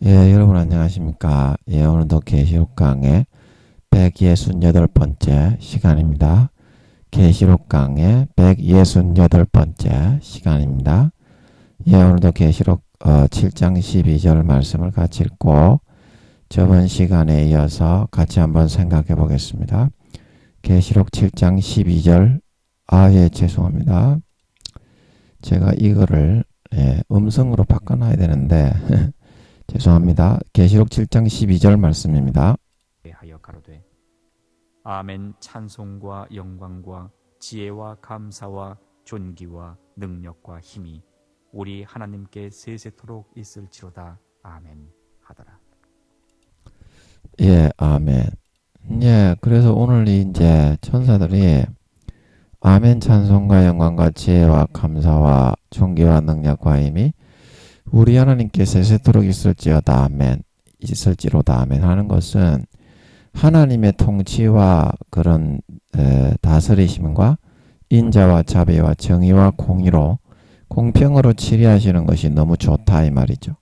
예, 여러분 안녕하십니까? 예, 오늘도 계시록 강의 168번째 시간입니다. 계시록 강의 168번째 시간입니다. 예, 오늘도 계시록 7장 12절 말씀을 같이 읽고 저번 시간에 이어서 같이 한번 생각해 보겠습니다. 계시록 7장 12절 예, 죄송합니다. 제가 이거를 음성으로 바꿔놔야 되는데 죄송합니다. 계시록 7장 12절 말씀입니다. 하여 가로되 아멘. 찬송과 영광과 지혜와 감사와 존귀와 능력과 힘이 우리 하나님께 세세토록 있을지로다. 아멘 하더라. 예, 아멘. 예, 그래서 오늘 이제 천사들이 아멘 찬송과 영광과 지혜와 감사와 존귀와 능력과 힘이 우리 하나님께 세세토록 있을지어다 아멘, 있을지로다 아멘 하는 것은 하나님의 통치와 그런 다스리심과 인자와 자비와 정의와 공의로 공평으로 치리하시는 것이 너무 좋다 이 말이죠.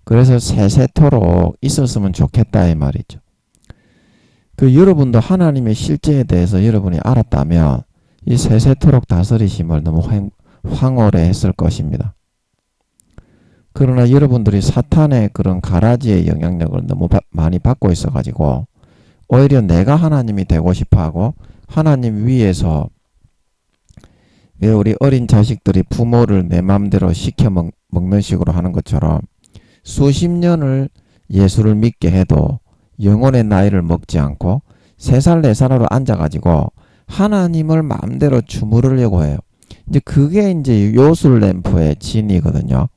그래서 세세토록 있었으면 좋겠다 이 말이죠. 그 여러분도 하나님의 실제에 대해서 여러분이 알았다면 이 세세토록 다스리심을 너무 황홀해 했을 것입니다. 그러나 여러분들이 사탄의 그런 가라지의 영향력을 너무 많이 받고 있어가지고 오히려 내가 하나님이 되고 싶어하고 하나님 위에서 왜 우리 어린 자식들이 부모를 내 마음대로 시켜 먹는 식으로 하는 것처럼 수십 년을 예수를 믿게 해도 영혼의 나이를 먹지 않고 3살 4살로 앉아가지고 하나님을 마음대로 주무르려고 해요. 이제 그게 이제 요술램프의 진이거든요.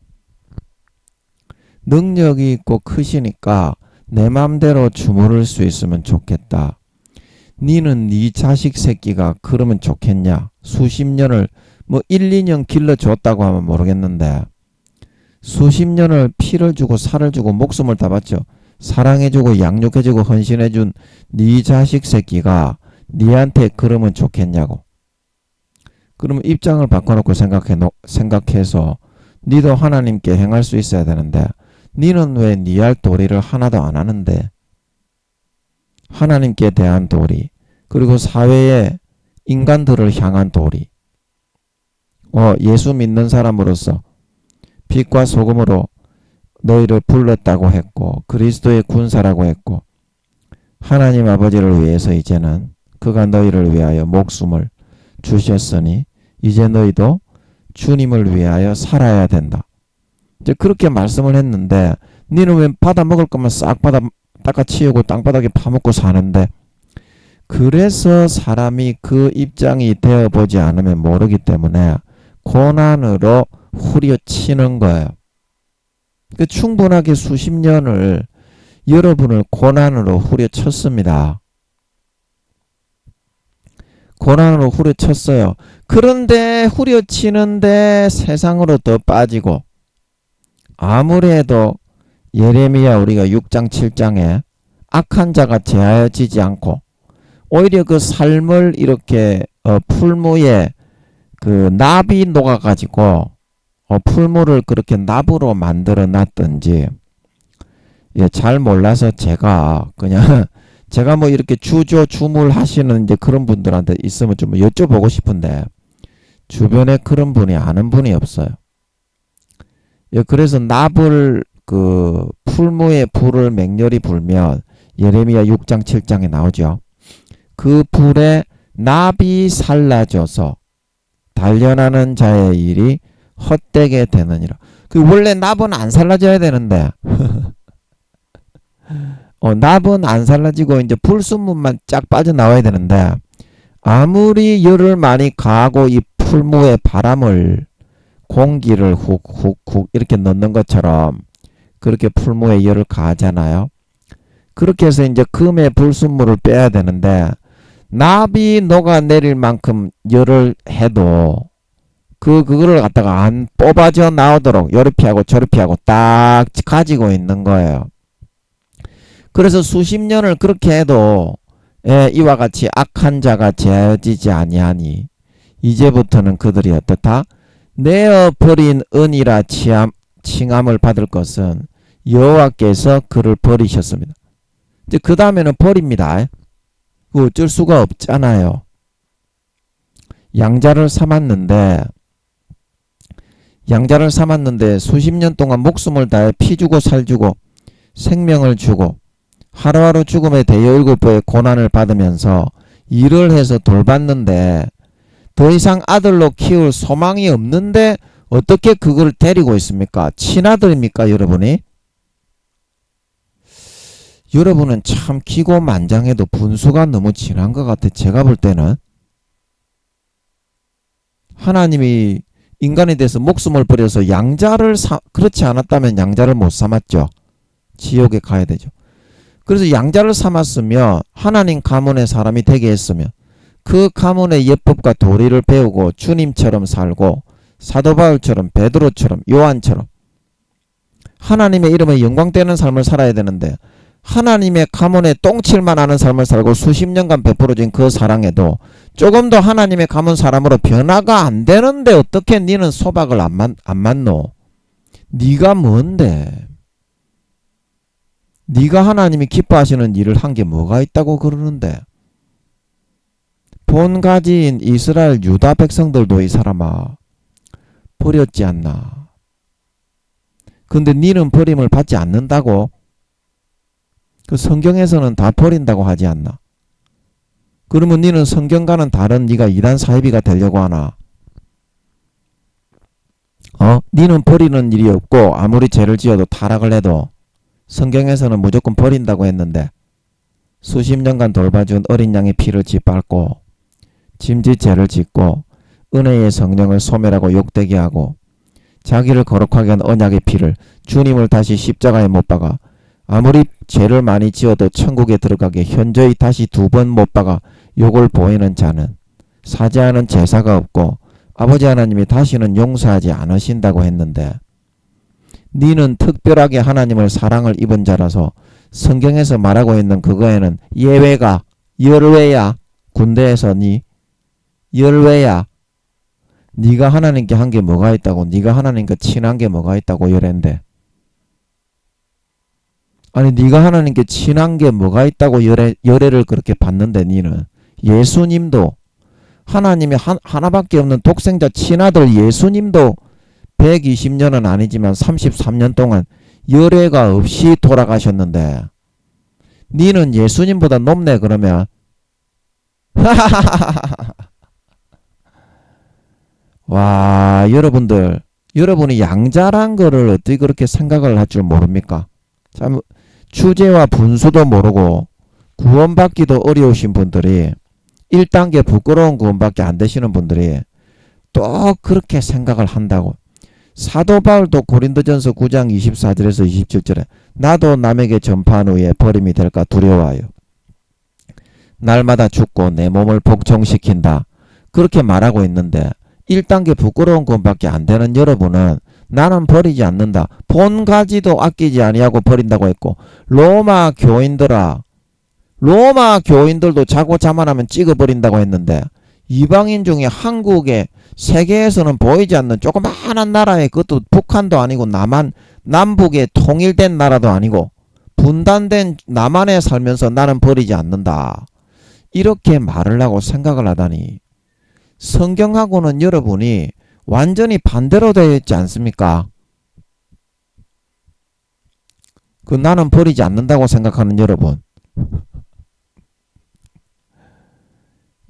능력이 있고 크시니까 내 맘대로 주무를 수 있으면 좋겠다. 니는 네 자식 새끼가 그러면 좋겠냐? 수십 년을 1, 2년 길러줬다고 하면 모르겠는데 수십 년을 피를 주고 살을 주고 목숨을 다 바쳐 사랑해주고 양육해주고 헌신해준 네 자식 새끼가 니한테 그러면 좋겠냐고. 그러면 입장을 바꿔놓고 생각해서 니도 하나님께 행할 수 있어야 되는데 니는 왜 니 할 도리를 하나도 안 하는데? 하나님께 대한 도리, 그리고 사회의 인간들을 향한 도리. 예수 믿는 사람으로서 빛과 소금으로 너희를 불렀다고 했고 그리스도의 군사라고 했고 하나님 아버지를 위해서 이제는 그가 너희를 위하여 목숨을 주셨으니 이제 너희도 주님을 위하여 살아야 된다. 이제 그렇게 말씀을 했는데 니는 왜 받아 먹을 거면 싹 받아 닦아치우고 땅바닥에 파먹고 사는데, 그래서 사람이 그 입장이 되어보지 않으면 모르기 때문에 고난으로 후려치는 거예요. 충분하게 수십 년을 여러분을 고난으로 후려쳤습니다. 고난으로 후려쳤어요. 그런데 후려치는데 세상으로 더 빠지고 아무래도 예레미야 우리가 6장 7장에 악한 자가 제하여지지 않고 오히려 그 삶을 이렇게 풀무에 그 납이 녹아가지고 풀무를 그렇게 납으로 만들어 놨던지 잘 몰라서 제가 그냥 제가 이렇게 주물 하시는 이제 그런 분들한테 있으면 좀 여쭤보고 싶은데 주변에 그런 분이 아는 분이 없어요. 그래서 납을 그 풀무에 불을 맹렬히 불면 예레미야 6장 7장에 나오죠. 그 불에 납이 살라져서 단련하는 자의 일이 헛되게 되느니라. 원래 납은 안 살라져야 되는데 납은 안 살라지고 이제 불순물만 쫙 빠져나와야 되는데 아무리 열을 많이 가하고 이 풀무에 바람을 공기를 훅훅훅 이렇게 넣는 것처럼 그렇게 풀무에 열을 가하잖아요. 그렇게 해서 이제 금의 불순물을 빼야 되는데 납이 녹아내릴 만큼 열을 해도 그거를 갖다가 안 뽑아져 나오도록 요렇게 하고 저렇게 하고 딱 가지고 있는 거예요. 그래서 수십 년을 그렇게 해도 이와 같이 악한 자가 제하여지지 아니하니 이제부터는 그들이 어떻다? 내어버린 은이라 칭함을 받을 것은 여호와께서 그를 버리셨습니다. 이제 그 다음에는 버립니다. 그 어쩔 수가 없잖아요. 양자를 삼았는데 수십 년 동안 목숨을 다해 피 주고 살 주고 생명을 주고 하루하루 죽음의 대여일곱배의 고난을 받으면서 일을 해서 돌봤는데 더 이상 아들로 키울 소망이 없는데 어떻게 그걸 데리고 있습니까? 친아들입니까, 여러분이? 여러분은 참 기고만장해도 분수가 너무 진한 것 같아. 제가 볼 때는 하나님이 인간에 대해서 목숨을 버려서 양자를 그렇지 않았다면 양자를 못 삼았죠. 지옥에 가야 되죠. 그래서 양자를 삼았으며 하나님 가문의 사람이 되게 했으며 그 가문의 예법과 도리를 배우고 주님처럼 살고 사도 바울처럼 베드로처럼 요한처럼 하나님의 이름에 영광되는 삶을 살아야 되는데 하나님의 가문에 똥칠만 하는 삶을 살고 수십 년간 베풀어진 그 사랑에도 조금 더 하나님의 가문 사람으로 변화가 안 되는데 어떻게 니는 소박을 안 맞노? 니가 뭔데? 니가 하나님이 기뻐하시는 일을 한 게 뭐가 있다고 그러는데? 본가지인 이스라엘 유다 백성들도 이 사람아 버렸지 않나? 근데 니는 버림을 받지 않는다고? 그 성경에서는 다 버린다고 하지 않나? 그러면 니는 성경과는 다른 니가 이단 사이비가 되려고 하나? 니는 버리는 일이 없고 아무리 죄를 지어도 타락을 해도 성경에서는 무조건 버린다고 했는데 수십 년간 돌봐준 어린 양의 피를 짓밟고 짐짓 죄를 짓고 은혜의 성령을 소멸하고 욕되게 하고 자기를 거룩하게 한 언약의 피를 주님을 다시 십자가에 못 박아 아무리 죄를 많이 지어도 천국에 들어가게 현저히 다시 2번 못 박아 욕을 보이는 자는 사죄하는 제사가 없고 아버지 하나님이 다시는 용서하지 않으신다고 했는데 니는 특별하게 하나님을 사랑을 입은 자라서 성경에서 말하고 있는 그거에는 예외가 열외야. 군대에서 니 열외야. 니가 하나님께 한 게 뭐가 있다고? 니가 하나님께 친한 게 뭐가 있다고 열애인데? 아니 니가 하나님께 친한 게 뭐가 있다고 열애를 그렇게 받는데 니는 예수님도 하나님이 하나밖에 없는 독생자 친아들 예수님도 120년은 아니지만 33년 동안 열애가 없이 돌아가셨는데 니는 예수님보다 높네 그러면 와 여러분이 양자란 거를 어떻게 그렇게 생각을 할 줄 모릅니까? 참 추제와 분수도 모르고 구원받기도 어려우신 분들이 1단계 부끄러운 구원밖에 안 되시는 분들이 또 그렇게 생각을 한다고. 사도 바울도 고린도전서 9장 24절에서 27절에 나도 남에게 전파한 후에 버림이 될까 두려워하여 날마다 죽고 내 몸을 복종시킨다. 그렇게 말하고 있는데 1단계 부끄러운 구원밖에 안 되는 여러분은 나는 버리지 않는다. 본가지도 아끼지 아니하고 버린다고 했고 로마 교인들도 자고 자만하면 찍어버린다고 했는데 이방인 중에 한국에 세계에서는 보이지 않는 조그마한 나라에 그것도 북한도 아니고 남북에 통일된 나라도 아니고 분단된 남한에 살면서 나는 버리지 않는다. 이렇게 말을 하고 생각을 하다니 성경하고는 여러분이 완전히 반대로 되어 있지 않습니까? 그 나는 버리지 않는다고 생각하는 여러분.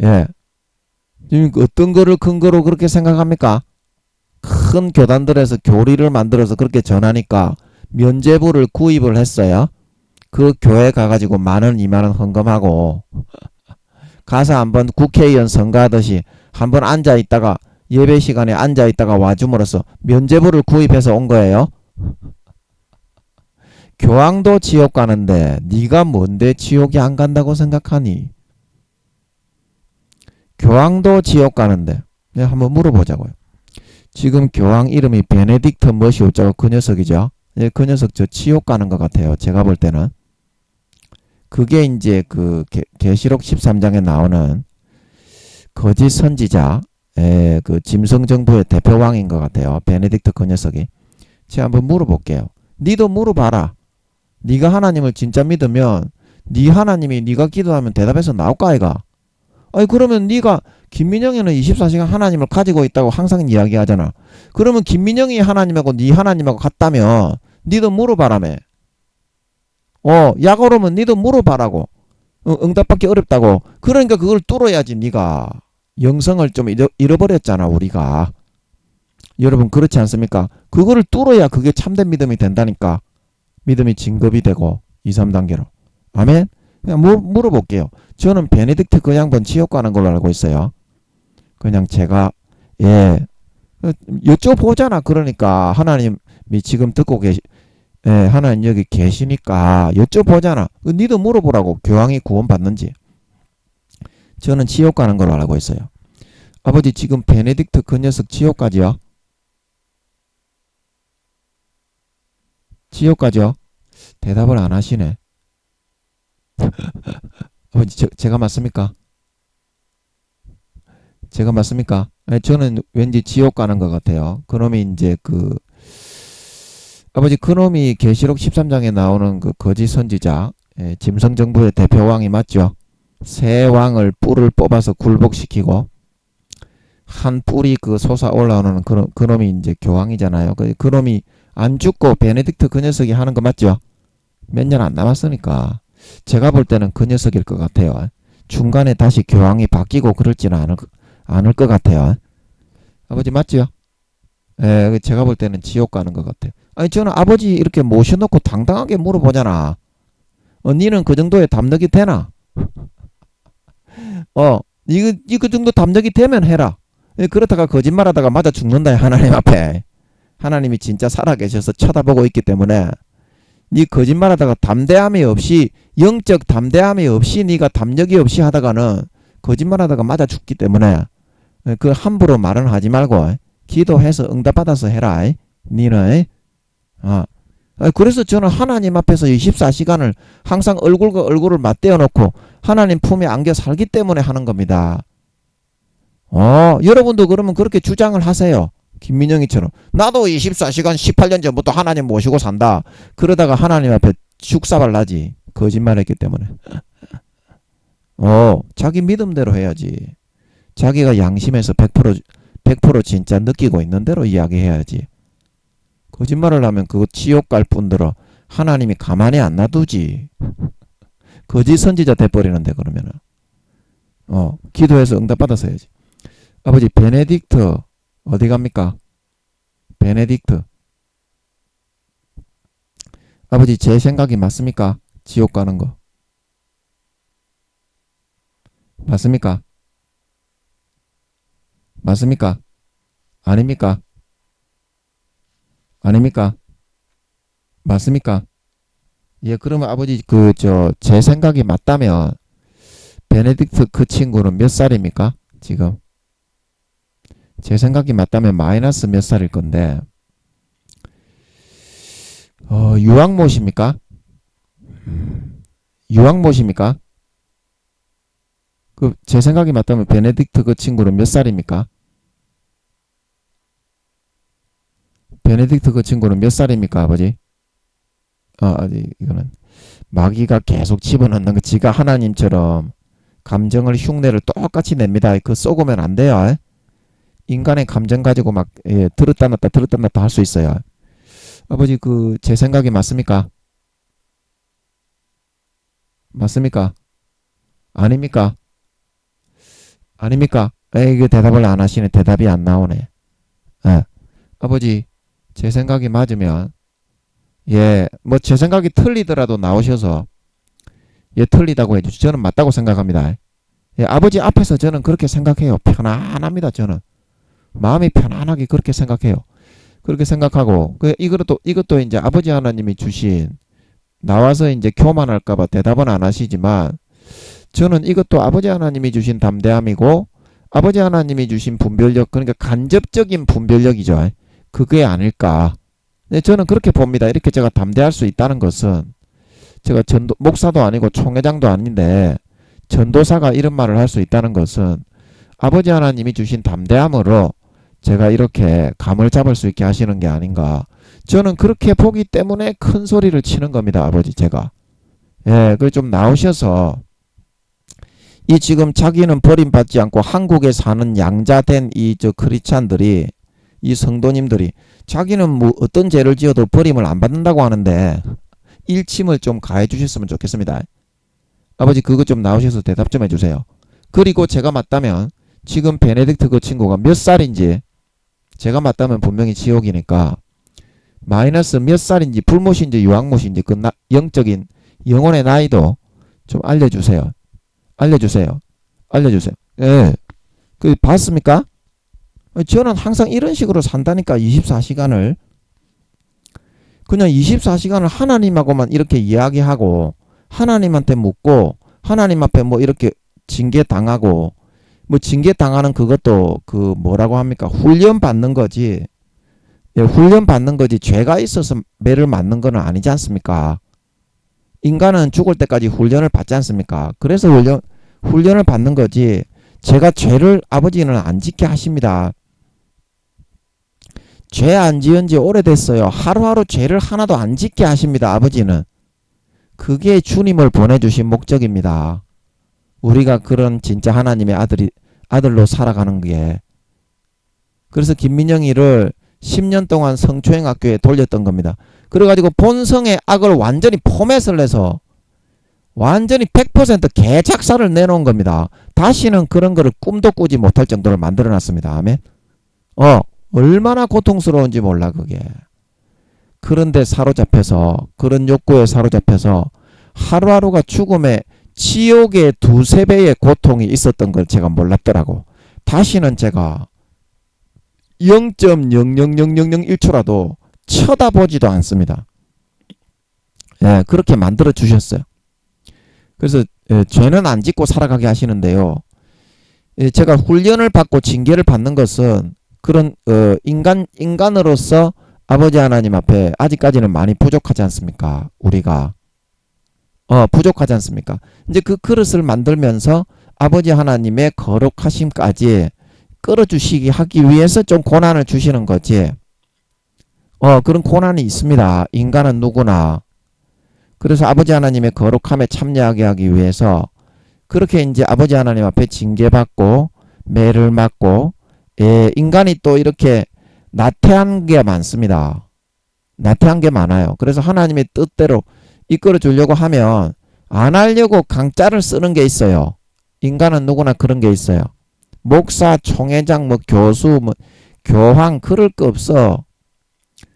예. 지금 어떤 거를 근거로 그렇게 생각합니까? 큰 교단들에서 교리를 만들어서 그렇게 전하니까 면죄부를 구입을 했어요. 그 교회 가가지고 10,000원, 20,000원 헌금하고 가서 한번 국회의원 선거하듯이 한번 앉아있다가 예배 시간에 앉아있다가 와줌으로써 면죄부를 구입해서 온 거예요. 교황도 지옥 가는데 네가 뭔데 지옥에 안 간다고 생각하니? 교황도 지옥 가는데 내가 한번 물어보자고요. 지금 교황 이름이 베네딕트 멋이 어쩌고 그 녀석이죠. 그 녀석 저 지옥 가는 것 같아요. 제가 볼 때는. 그게 이제 그 계시록 13장에 나오는 거짓 선지자 그 짐승 정부의 대표왕인 것 같아요. 베네딕트 그 녀석이. 제가 한번 물어볼게요. 니도 물어봐라. 니가 하나님을 진짜 믿으면 니 하나님이 니가 기도하면 대답해서 나올까 아이가? 아니 그러면 니가 김민영이는 24시간 하나님을 가지고 있다고 항상 이야기하잖아. 그러면 김민영이 하나님하고 니 하나님하고 같다면 니도 물어봐라며. 약오르면 니도 물어봐라고. 응답받기 어렵다고. 그러니까 그걸 뚫어야지 니가. 영성을 좀 잃어버렸잖아 우리가. 여러분 그렇지 않습니까? 그거를 뚫어야 그게 참된 믿음이 된다니까. 믿음이 진급이 되고 2, 3단계로. 아멘? 그냥 물어볼게요. 저는 베네딕트 그 양반 지옥 가는 걸로 알고 있어요. 그냥 제가 여쭤보잖아. 그러니까 하나님이 지금 듣고 하나님 여기 계시니까 여쭤보잖아. 니도 물어보라고. 교황이 구원받는지. 저는 지옥 가는 걸로 알고 있어요. 아버지 지금 베네딕트 그 녀석 지옥 가지요? 지옥 가죠? 대답을 안 하시네. 아버지 제가 맞습니까? 제가 맞습니까? 아니, 저는 왠지 지옥 가는 것 같아요. 그놈이 이제 아버지 그놈이 계시록 13장에 나오는 그 거짓 선지자, 짐승정부의 대표왕이 맞죠? 새 왕을 뿔을 뽑아서 굴복시키고 한 뿔이 솟아 올라오는 그놈이 이제 교황이잖아요. 그놈이 안 죽고 베네딕트 그 녀석이 하는 거 맞죠? 몇 년 안 남았으니까 제가 볼 때는 그 녀석일 것 같아요. 중간에 다시 교황이 바뀌고 그럴지는 않을 것 같아요. 아버지 맞죠? 제가 볼 때는 지옥 가는 것 같아요. 아니 저는 아버지 이렇게 모셔놓고 당당하게 물어보잖아. 니는 그 정도의 담력이 되나? 이거 정도 담력이 되면 해라. 그렇다가 거짓말하다가 맞아 죽는다 하나님 앞에. 하나님이 진짜 살아계셔서 쳐다보고 있기 때문에 니 거짓말하다가 담대함이 없이 영적 담대함이 없이 니가 담력이 없이 하다가는 거짓말하다가 맞아 죽기 때문에 그 함부로 말은 하지 말고 기도해서 응답받아서 해라. 니는 그래서 저는 하나님 앞에서 24시간을 항상 얼굴과 얼굴을 맞대어 놓고 하나님 품에 안겨 살기 때문에 하는 겁니다. 여러분도 그러면 그렇게 주장을 하세요. 김민영이처럼 나도 24시간 18년 전부터 하나님 모시고 산다. 그러다가 하나님 앞에 죽사발 나지. 거짓말했기 때문에. 자기 믿음대로 해야지. 자기가 양심에서 100% 진짜 느끼고 있는 대로 이야기해야지. 거짓말을 하면 그거 지옥 갈 뿐더러 하나님이 가만히 안 놔두지. 거짓 선지자 돼버리는데 그러면은. 기도해서 응답받아서 해야지. 아버지 베네딕트 어디 갑니까? 베네딕트. 아버지 제 생각이 맞습니까? 지옥 가는 거. 맞습니까? 맞습니까? 아닙니까? 아닙니까? 맞습니까? 그러면 아버지 제 생각이 맞다면 베네딕트 그 친구는 몇 살입니까? 지금 제 생각이 맞다면 마이너스 몇 살일 건데 유황못입니까? 유황못입니까? 제 생각이 맞다면 베네딕트 그 친구는 몇 살입니까? 베네딕트 그 친구는 몇 살입니까 아버지? 이거는 마귀가 계속 집어넣는 거. 지가 하나님처럼 감정을 흉내를 똑같이 냅니다. 그거 쏘고면 안 돼요. 인간의 감정 가지고 막 들었다 놨다 할 수 있어요. 아버지 제 생각이 맞습니까? 맞습니까? 아닙니까? 아닙니까? 이거 대답을 안 하시네. 대답이 안 나오네. 아버지 제 생각이 맞으면 뭐 제 생각이 틀리더라도 나오셔서 틀리다고 해주시. 저는 맞다고 생각합니다. 아버지 앞에서 저는 그렇게 생각해요. 편안합니다. 저는 마음이 편안하게 그렇게 생각해요. 그렇게 생각하고 이것도 이제 아버지 하나님이 주신 나와서 이제 교만할까봐 대답은 안 하시지만 저는 이것도 아버지 하나님이 주신 담대함이고 아버지 하나님이 주신 분별력, 그러니까 간접적인 분별력이죠. 그게 아닐까. 저는 그렇게 봅니다. 이렇게 제가 담대할 수 있다는 것은 제가 목사도 아니고 총회장도 아닌데 전도사가 이런 말을 할 수 있다는 것은 아버지 하나님이 주신 담대함으로 제가 이렇게 감을 잡을 수 있게 하시는 게 아닌가. 저는 그렇게 보기 때문에 큰 소리를 치는 겁니다. 아버지 제가. 예, 그 좀 나오셔서 이 지금 자기는 버림받지 않고 한국에 사는 양자된 이 저 크리스찬들이 이 성도님들이 자기는 뭐 어떤 죄를 지어도 버림을 안 받는다고 하는데 일침을 좀 가해 주셨으면 좋겠습니다. 아버지 그거 좀 나오셔서 대답 좀 해주세요. 그리고 제가 맞다면 지금 베네딕트 그 친구가 몇 살인지 제가 맞다면 분명히 지옥이니까 마이너스 몇 살인지 불못인지 유황못인지 그 영적인 영혼의 나이도 좀 알려주세요. 알려주세요. 알려주세요. 예. 그 봤습니까? 저는 항상 이런 식으로 산다니까 24시간을 그냥 24시간을 하나님하고만 이렇게 이야기하고 하나님한테 묻고 하나님 앞에 뭐 이렇게 징계 당하고 뭐 징계 당하는 그것도 그 뭐라고 합니까? 훈련 받는 거지. 예, 훈련 받는 거지 죄가 있어서 매를 맞는 거는 아니지 않습니까? 인간은 죽을 때까지 훈련을 받지 않습니까? 그래서 훈련을 받는 거지. 제가 죄를 아버지는 안 짓게 하십니다. 죄 안 지은 지 오래됐어요. 하루하루 죄를 하나도 안 짓게 하십니다. 아버지는. 그게 주님을 보내주신 목적입니다. 우리가 그런 진짜 하나님의 아들로 살아가는 게. 그래서 김민영이를 10년 동안 성초행학교에 돌렸던 겁니다. 그래가지고 본성의 악을 완전히 포맷을 내서 완전히 100% 개작사를 내놓은 겁니다. 다시는 그런 거를 꿈도 꾸지 못할 정도로 만들어놨습니다. 아멘. 얼마나 고통스러운지 몰라 그게. 그런데 사로잡혀서 그런 욕구에 사로잡혀서 하루하루가 죽음의 지옥의 2~3배의 고통이 있었던 걸 제가 몰랐더라고. 다시는 제가 0.00001초라도 쳐다보지도 않습니다. 예, 그렇게 만들어 주셨어요. 그래서 죄는 안 짓고 살아가게 하시는데요. 제가 훈련을 받고 징계를 받는 것은 그런 인간으로서 아버지 하나님 앞에 아직까지는 많이 부족하지 않습니까? 우리가 부족하지 않습니까? 이제 그 그릇을 만들면서 아버지 하나님의 거룩하심까지 끌어주시기 하기 위해서 좀 고난을 주시는 거지. 그런 고난이 있습니다. 인간은 누구나. 그래서 아버지 하나님의 거룩함에 참여하게 하기 위해서 그렇게 이제 아버지 하나님 앞에 징계받고 매를 맞고 인간이 또 이렇게 나태한 게 많습니다. 나태한 게 많아요. 그래서 하나님의 뜻대로 이끌어 주려고 하면 안 하려고 강짜를 쓰는 게 있어요. 인간은 누구나 그런 게 있어요. 목사, 총회장, 뭐 교수, 뭐 교황 그럴 거 없어.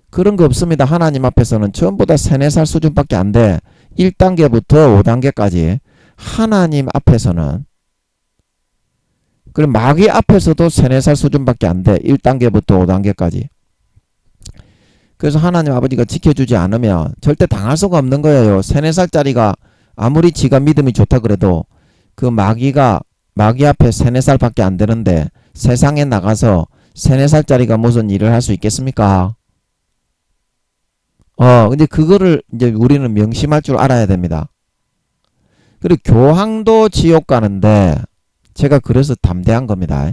그런 거 없습니다. 하나님 앞에서는 전부 다 3~4살 수준밖에 안 돼. 1단계부터 5단계까지 하나님 앞에서는 그리고 마귀 앞에서도 3~4살 수준밖에 안 돼. 1단계부터 5단계까지. 그래서 하나님 아버지가 지켜주지 않으면 절대 당할 수가 없는 거예요. 3~4살짜리가 아무리 지가 믿음이 좋다 그래도 그 마귀 앞에 3~4살밖에 안 되는데 세상에 나가서 3~4살짜리가 무슨 일을 할 수 있겠습니까? 근데 그거를 이제 우리는 명심할 줄 알아야 됩니다. 그리고 교황도 지옥 가는데 제가 그래서 담대한 겁니다.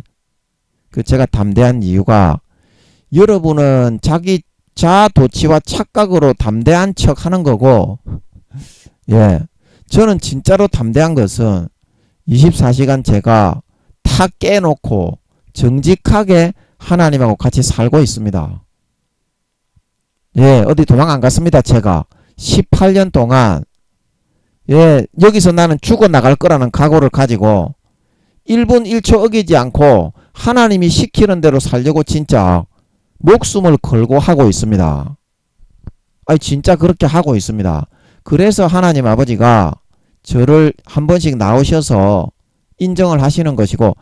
제가 담대한 이유가 여러분은 자기 자도취와 착각으로 담대한 척 하는 거고, 예, 저는 진짜로 담대한 것은 24시간 제가 다 깨놓고 정직하게 하나님하고 같이 살고 있습니다. 예, 어디 도망 안 갔습니다. 제가 18년 동안 여기서 나는 죽어나갈 거라는 각오를 가지고 1분 1초 어기지 않고 하나님이 시키는 대로 살려고 진짜 목숨을 걸고 하고 있습니다. 아니 진짜 그렇게 하고 있습니다. 그래서 하나님 아버지가 저를 한 번씩 나오셔서 인정을 하시는 것이고,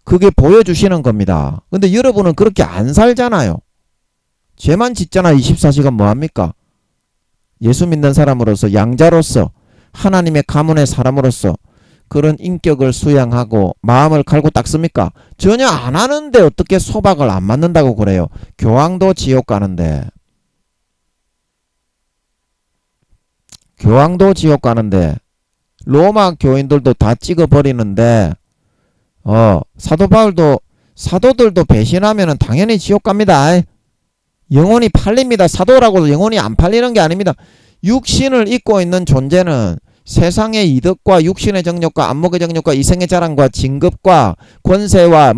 그게 보여주시는 겁니다. 근데 여러분은 그렇게 안 살잖아요. 죄만 짓잖아. 24시간 뭐합니까? 예수 믿는 사람으로서, 양자로서, 하나님의 가문의 사람으로서 그런 인격을 수양하고 마음을 갈고 닦습니까? 전혀 안 하는데 어떻게 소박을 안 맞는다고 그래요? 교황도 지옥 가는데, 로마 교인들도 다 찍어버리는데 사도 바울도, 사도들도 배신하면 당연히 지옥 갑니다. 영혼이 팔립니다. 사도라고도 영혼이 안 팔리는 게 아닙니다. 육신을 입고 있는 존재는 세상의 이득과 육신의 정욕과 안목의 정욕과 이생의 자랑과 진급과 권세와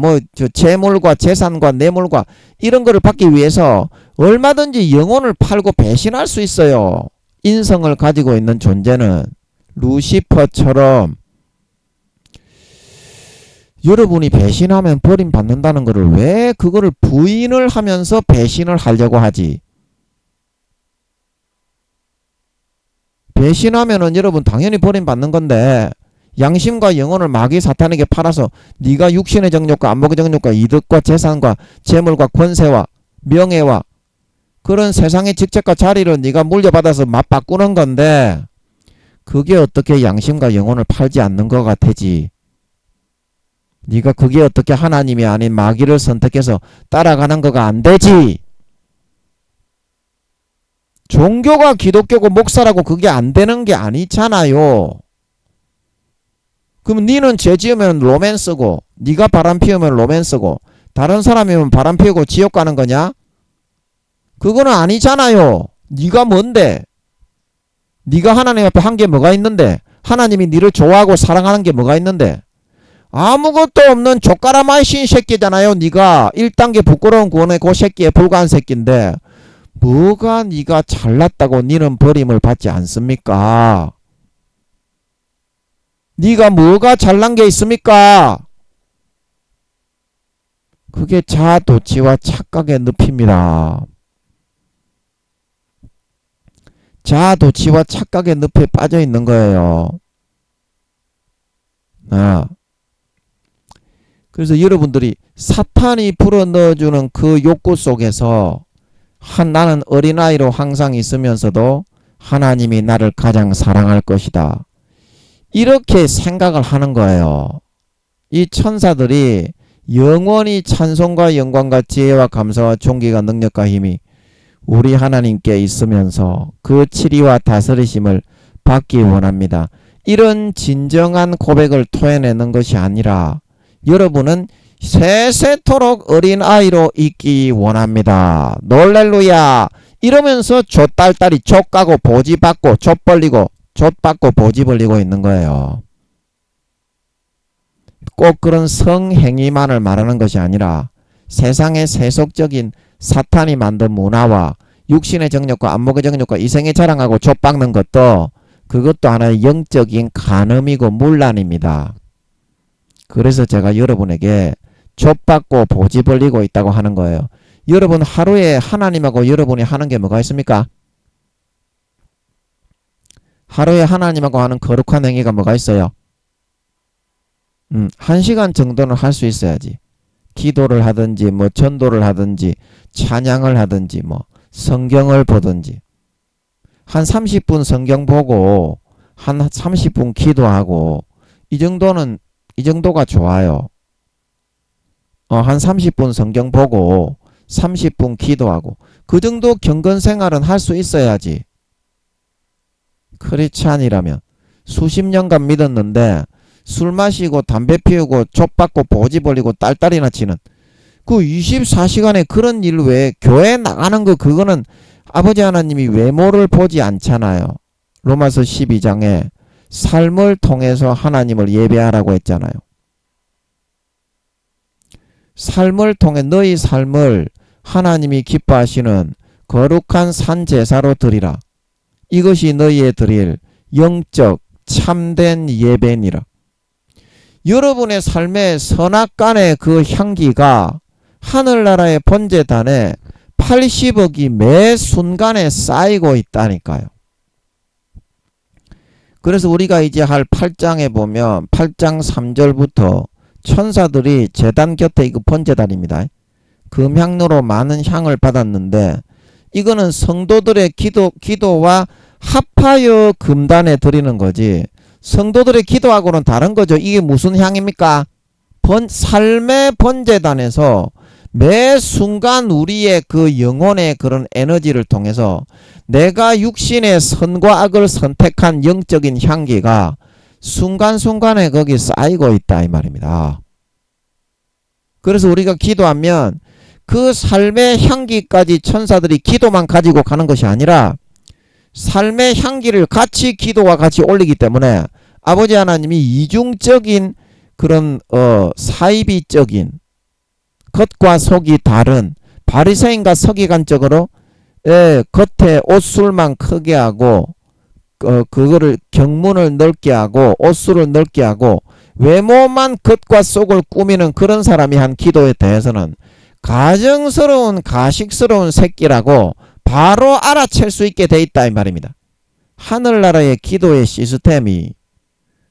재물과 재산과 뇌물과 이런 거를 받기 위해서 얼마든지 영혼을 팔고 배신할 수 있어요. 인성을 가지고 있는 존재는 루시퍼처럼 여러분이 배신하면 버림받는다는 거를 왜 그거를 부인을 하면서 배신을 하려고 하지? 배신하면은 여러분 당연히 버림받는 건데 양심과 영혼을 마귀 사탄에게 팔아서 네가 육신의 정욕과 안목의 정욕과 이득과 재산과 재물과 권세와 명예와 그런 세상의 직책과 자리를 네가 물려받아서 맞바꾸는 건데 그게 어떻게 양심과 영혼을 팔지 않는 것 같아지? 네가 그게 어떻게 하나님이 아닌 마귀를 선택해서 따라가는 거가 안 되지? 종교가 기독교고 목사라고 그게 안 되는 게 아니잖아요. 그럼 니는 죄 지으면 로맨스고 네가 바람 피우면 로맨스고 다른 사람이면 바람 피우고 지옥 가는 거냐? 그거는 아니잖아요. 네가 뭔데? 네가 하나님 앞에 한 게 뭐가 있는데? 하나님이 니를 좋아하고 사랑하는 게 뭐가 있는데? 아무것도 없는 족가라마이신 새끼잖아요. 네가 1단계 부끄러운 구원의 그 새끼에 불과한 새끼인데 뭐가 네가 잘났다고 니는 버림을 받지 않습니까? 네가 뭐가 잘난 게 있습니까? 그게 자아도취와 착각의 늪입니다. 자아도취와 착각의 늪에 빠져 있는 거예요. 그래서 여러분들이 사탄이 불어넣어주는 그 욕구 속에서 나는 어린아이로 항상 있으면서도 하나님이 나를 가장 사랑할 것이다. 이렇게 생각을 하는 거예요. 이 천사들이 영원히 찬송과 영광과 지혜와 감사와 존귀가 능력과 힘이 우리 하나님께 있으면서 그 치리와 다스리심을 받기 원합니다. 이런 진정한 고백을 토해내는 것이 아니라 여러분은 세세토록 어린아이로 있기 원합니다. 놀렐루야. 이러면서 좆딸딸이 족가고 보지 받고 족 벌리고 족 받고 보지 벌리고 있는 거예요. 꼭 그런 성행위만을 말하는 것이 아니라 세상의 세속적인 사탄이 만든 문화와 육신의 정욕과 안목의 정욕과 이생의 자랑하고 족 박는 것도 그것도 하나의 영적인 간음이고 문란입니다. 그래서 제가 여러분에게 족받고 보지 벌리고 있다고 하는 거예요. 여러분 하루에 하나님하고 여러분이 하는 게 뭐가 있습니까? 하루에 하나님하고 하는 거룩한 행위가 뭐가 있어요? 1시간 정도는 할 수 있어야지. 기도를 하든지 전도를 하든지 찬양을 하든지 성경을 보든지 한 30분 성경 보고 한 30분 기도하고 이 정도가 좋아요. 한 30분 성경 보고 30분 기도하고 그 정도 경건 생활은 할 수 있어야지. 크리스찬이라면 수십 년간 믿었는데 술 마시고 담배 피우고 족받고 보지 벌리고 딸딸이나 치는 그 24시간에 그런 일 외에 교회 나가는 거 그거는 아버지 하나님이 외모를 보지 않잖아요. 로마서 12장에 삶을 통해서 하나님을 예배하라고 했잖아요. 삶을 통해 너희 삶을 하나님이 기뻐하시는 거룩한 산제사로 드리라. 이것이 너희의 드릴 영적 참된 예배니라. 여러분의 삶의 선악간의 그 향기가 하늘나라의 번제단에 80억이 매 순간에 쌓이고 있다니까요. 그래서 우리가 이제 할 8장에 보면 8장 3절부터 천사들이 제단 곁에 이거 번제단입니다. 금향로로 많은 향을 받았는데 이거는 성도들의 기도와 합하여 금단에 드리는 거지 성도들의 기도하고는 다른 거죠. 이게 무슨 향입니까? 삶의 번제단에서 매 순간 우리의 그 영혼의 그런 에너지를 통해서 내가 육신의 선과 악을 선택한 영적인 향기가 순간순간에 거기 쌓이고 있다 이 말입니다. 그래서 우리가 기도하면 그 삶의 향기까지 천사들이 기도만 가지고 가는 것이 아니라 삶의 향기를 같이 기도와 같이 올리기 때문에 아버지 하나님이 이중적인 그런 사이비적인 겉과 속이 다른 바리새인과 서기관적으로 겉에 옷술만 크게 하고 그거를 경문을 넓게 하고 옷술을 넓게 하고 외모만 겉과 속을 꾸미는 그런 사람이 한 기도에 대해서는 가정스러운 가식스러운 새끼라고 바로 알아챌 수 있게 돼 있다 이 말입니다. 하늘나라의 기도의 시스템이.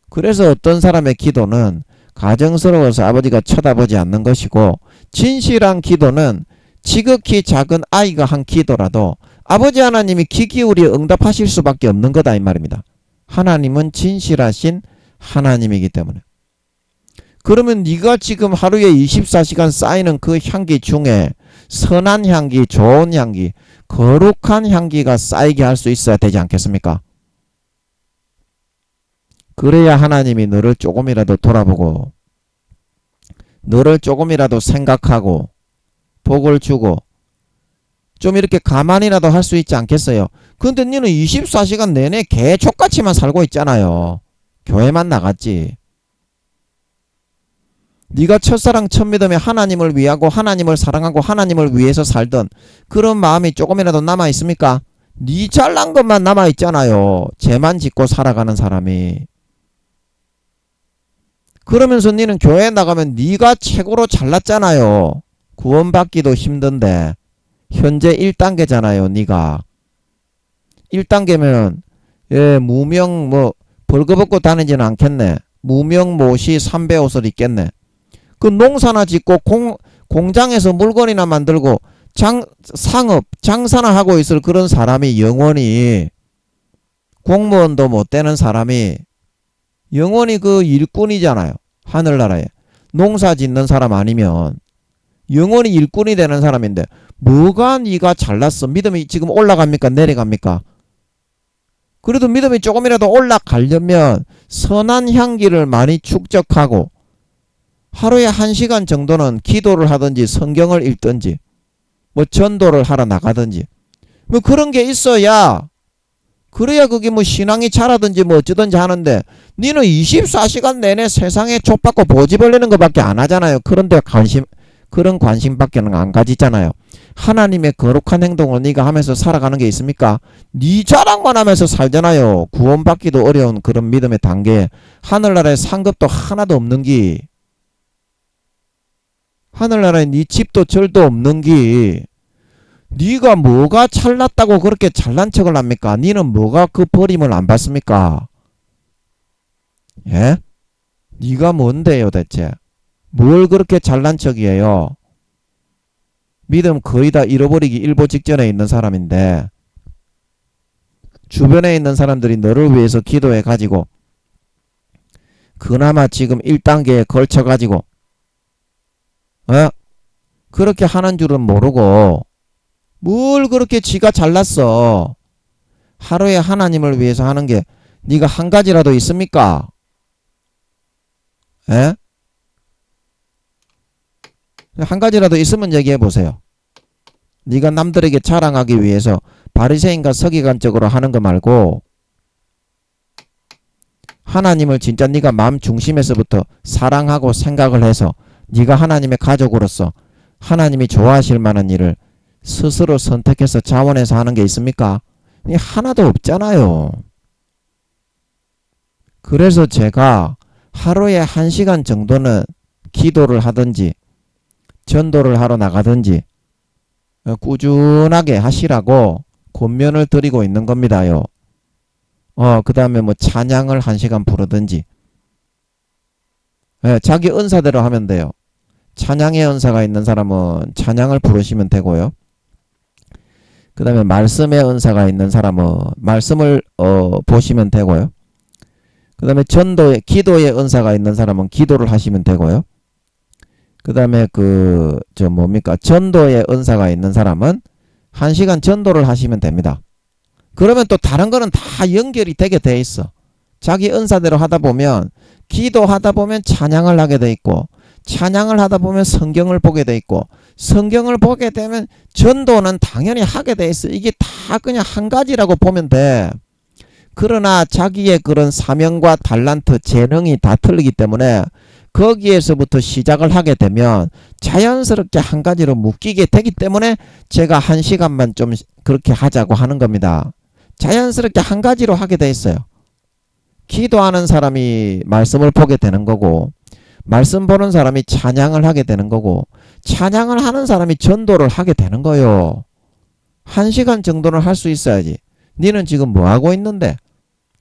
그래서 어떤 사람의 기도는 가정스러워서 아버지가 쳐다보지 않는 것이고 진실한 기도는 지극히 작은 아이가 한 기도라도 아버지 하나님이 귀 기울여 응답하실 수밖에 없는 거다 이 말입니다. 하나님은 진실하신 하나님이기 때문에. 그러면 네가 지금 하루에 24시간 쌓이는 그 향기 중에 선한 향기, 좋은 향기, 거룩한 향기가 쌓이게 할 수 있어야 되지 않겠습니까? 그래야 하나님이 너를 조금이라도 돌아보고 너를 조금이라도 생각하고 복을 주고 좀 이렇게 가만히라도 할 수 있지 않겠어요? 근데 너는 24시간 내내 개족같이만 살고 있잖아요. 교회만 나갔지. 네가 첫사랑 첫 믿음에 하나님을 위하고 하나님을 사랑하고 하나님을 위해서 살던 그런 마음이 조금이라도 남아있습니까? 네 잘난 것만 남아있잖아요. 죄만 짓고 살아가는 사람이. 그러면서 너는 교회에 나가면 네가 최고로 잘났잖아요. 구원받기도 힘든데 현재 1단계잖아요. 네가 1단계면 무명 벌거벗고 다니지는 않겠네. 무명모시 삼배옷을 입겠네. 그 농사나 짓고 공장에서 물건이나 만들고 상업 장사나 하고 있을 그런 사람이 영원히 공무원도 못 되는 사람이 영원히 그 일꾼이잖아요. 하늘나라에 농사 짓는 사람 아니면 영원히 일꾼이 되는 사람인데 뭐가 네가 잘났어? 믿음이 지금 올라갑니까? 내려갑니까? 그래도 믿음이 조금이라도 올라가려면 선한 향기를 많이 축적하고 하루에 1시간 정도는 기도를 하든지 성경을 읽든지 뭐 전도를 하러 나가든지 뭐 그런 게 있어야 그래야 그게 뭐 신앙이 자라든지 뭐 어쩌든지 하는데 니는 24시간 내내 세상에 족받고 보지 벌리는 것밖에 안 하잖아요. 그런데 그런 관심밖에는 안 가지잖아요. 하나님의 거룩한 행동을 네가 하면서 살아가는 게 있습니까? 네 자랑만 하면서 살잖아요. 구원받기도 어려운 그런 믿음의 단계에 하늘나라에 상급도 하나도 없는 기, 하늘나라에 네 집도 절도 없는 기, 네가 뭐가 잘났다고 그렇게 잘난 척을 합니까? 네는 뭐가 그 버림을 안 받습니까? 예? 네가 뭔데요 대체? 뭘 그렇게 잘난 척이에요? 믿음 거의 다 잃어버리기 일보 직전에 있는 사람인데 주변에 있는 사람들이 너를 위해서 기도해 가지고 그나마 지금 1단계에 걸쳐 가지고 그렇게 하는 줄은 모르고 뭘 그렇게 지가 잘났어? 하루에 하나님을 위해서 하는 게 네가 한 가지라도 있습니까? 에? 한 가지라도 있으면 얘기해 보세요. 네가 남들에게 자랑하기 위해서 바리새인과 서기관적으로 하는 거 말고 하나님을 진짜 네가 마음 중심에서부터 사랑하고 생각을 해서 네가 하나님의 가족으로서 하나님이 좋아하실 만한 일을 스스로 선택해서 자원해서 하는 게 있습니까? 하나도 없잖아요. 그래서 제가 하루에 1시간 정도는 기도를 하든지 전도를 하러 나가든지 꾸준하게 하시라고 권면을 드리고 있는 겁니다요. 그 다음에 뭐 찬양을 1시간 부르든지 자기 은사대로 하면 돼요. 찬양의 은사가 있는 사람은 찬양을 부르시면 되고요. 그 다음에 말씀의 은사가 있는 사람은 말씀을 보시면 되고요. 그 다음에 기도의 은사가 있는 사람은 기도를 하시면 되고요. 그 다음에 전도의 은사가 있는 사람은 1시간 전도를 하시면 됩니다. 그러면 또 다른 거는 다 연결이 되게 돼 있어. 자기 은사대로 하다 보면 기도하다 보면 찬양을 하게 돼 있고 찬양을 하다 보면 성경을 보게 돼 있고 성경을 보게 되면 전도는 당연히 하게 돼 있어. 이게 다 그냥 한 가지라고 보면 돼. 그러나 자기의 그런 사명과 달란트, 재능이 다 틀리기 때문에 거기에서부터 시작을 하게 되면 자연스럽게 한 가지로 묶이게 되기 때문에 제가 1시간만 좀 그렇게 하자고 하는 겁니다. 자연스럽게 한 가지로 하게 돼 있어요. 기도하는 사람이 말씀을 보게 되는 거고, 말씀 보는 사람이 찬양을 하게 되는 거고, 찬양을 하는 사람이 전도를 하게 되는 거요. 1시간 정도는 할 수 있어야지. 니는 지금 뭐 하고 있는데?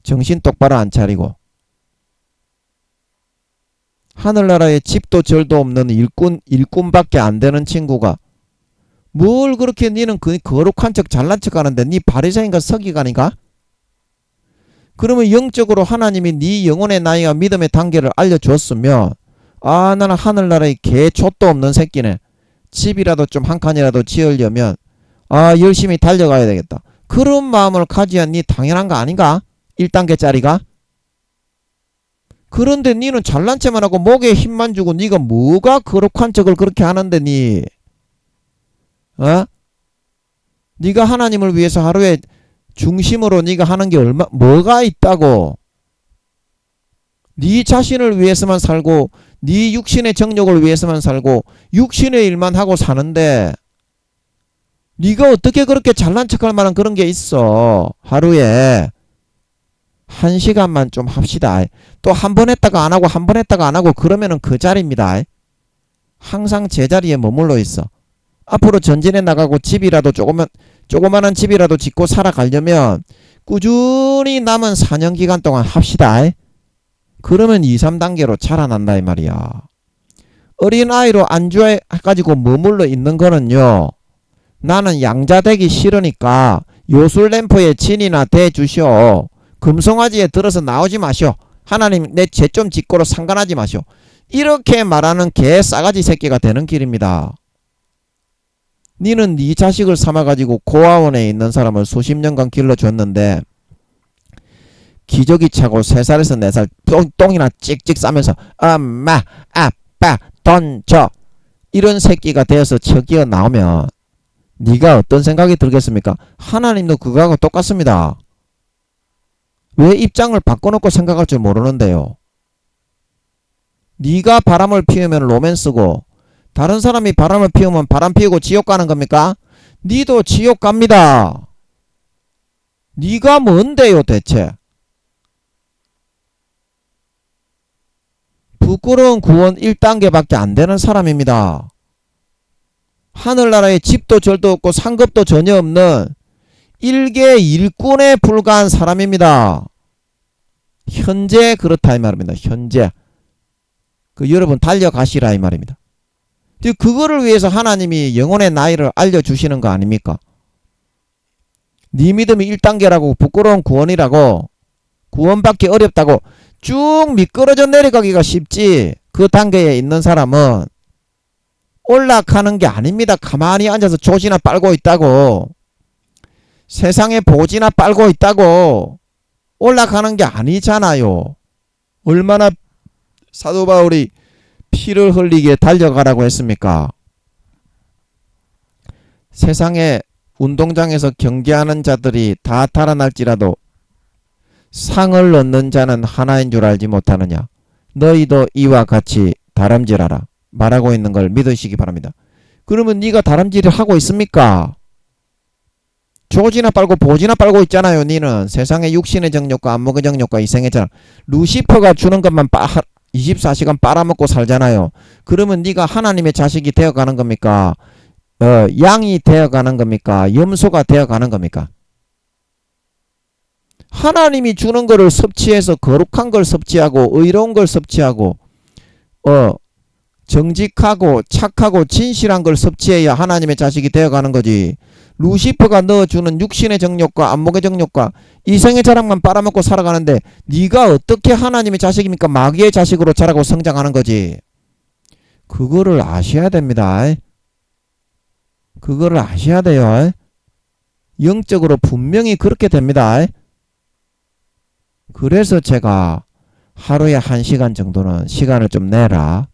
정신 똑바로 안 차리고. 하늘나라에 집도 절도 없는 일꾼밖에 안 되는 친구가 뭘 그렇게 니는 그 거룩한 척 잘난 척 하는데 니 바리새인가 서기관인가? 그러면 영적으로 하나님이 네 영혼의 나이와 믿음의 단계를 알려줬으면 아 나는 하늘나라에 개 족도 없는 새끼네. 집이라도 좀 한 칸이라도 지으려면 아 열심히 달려가야 되겠다. 그런 마음을 가져야 니 당연한 거 아닌가? 1단계짜리가? 그런데 니는 잘난 체만 하고 목에 힘만 주고 니가 뭐가 거룩한 척을 그렇게 하는데 니 어? 니가 하나님을 위해서 하루에 중심으로 니가 하는 게 뭐가 있다고? 니 자신을 위해서만 살고 니 육신의 정욕을 위해서만 살고 육신의 일만 하고 사는데 니가 어떻게 그렇게 잘난 척할 만한 그런 게 있어? 하루에 1시간만 좀 합시다. 또 한 번 했다가 안 하고 한 번 했다가 안 하고 그러면은 그 자리입니다. 항상 제자리에 머물러 있어. 앞으로 전진해 나가고 집이라도 조그마한 집이라도 짓고 살아가려면 꾸준히 남은 4년 기간 동안 합시다. 그러면 2, 3단계로 자라난다 이 말이야. 어린아이로 안주해가지고 머물러 있는 거는요. 나는 양자 되기 싫으니까 요술램프에 진이나 대주시오. 금송아지에 들어서 나오지 마시오. 하나님 내 죄 좀 짓고로 상관하지 마시오. 이렇게 말하는 개 싸가지 새끼가 되는 길입니다. 니는 네 자식을 삼아가지고 고아원에 있는 사람을 수십 년간 길러줬는데 기저귀 차고 3살에서 4살 똥이나 찍찍 싸면서 엄마 아빠 돈 줘 이런 새끼가 되어서 저기어 나오면 네가 어떤 생각이 들겠습니까? 하나님도 그거하고 똑같습니다. 왜 입장을 바꿔놓고 생각할 줄 모르는데요. 네가 바람을 피우면 로맨스고 다른 사람이 바람을 피우면 바람 피우고 지옥 가는 겁니까? 니도 지옥 갑니다. 네가 뭔데요 대체? 부끄러운 구원 1단계밖에 안 되는 사람입니다. 하늘나라에 집도 절도 없고 상급도 전혀 없는 일개 일꾼에 불과한 사람입니다. 현재 그렇다 이 말입니다. 현재 여러분 달려가시라 이 말입니다. 그거를 위해서 하나님이 영혼의 나이를 알려주시는 거 아닙니까? 네 믿음이 1단계라고 부끄러운 구원이라고 구원받기 어렵다고 쭉 미끄러져 내려가기가 쉽지 그 단계에 있는 사람은 올라가는 게 아닙니다. 가만히 앉아서 조지나 빨고 있다고 세상에 보지나 빨고 있다고 올라가는 게 아니잖아요. 얼마나 사도 바울이 피를 흘리게 달려가라고 했습니까? 세상에 운동장에서 경기하는 자들이 다 달아날지라도 상을 얻는 자는 하나인 줄 알지 못하느냐. 너희도 이와 같이 다름질하라 말하고 있는 걸 믿으시기 바랍니다. 그러면 네가 다름질을 하고 있습니까? 조지나 빨고 보지나 빨고 있잖아요. 니는 세상의 육신의 정욕과 안목의 정욕과 이생의 정 루시퍼가 주는 것만 24시간 빨아먹고 살잖아요. 그러면 네가 하나님의 자식이 되어가는 겁니까? 양이 되어가는 겁니까? 염소가 되어가는 겁니까? 하나님이 주는 거를 섭취해서 거룩한 걸 섭취하고 의로운 걸 섭취하고 정직하고 착하고 진실한 걸 섭취해야 하나님의 자식이 되어가는 거지. 루시퍼가 넣어주는 육신의 정욕과 안목의 정욕과 이생의 자랑만 빨아먹고 살아가는데 네가 어떻게 하나님의 자식입니까? 마귀의 자식으로 자라고 성장하는 거지. 그거를 아셔야 됩니다. 그거를 아셔야 돼요. 영적으로 분명히 그렇게 됩니다. 그래서 제가 하루에 1시간 정도는 시간을 좀 내라.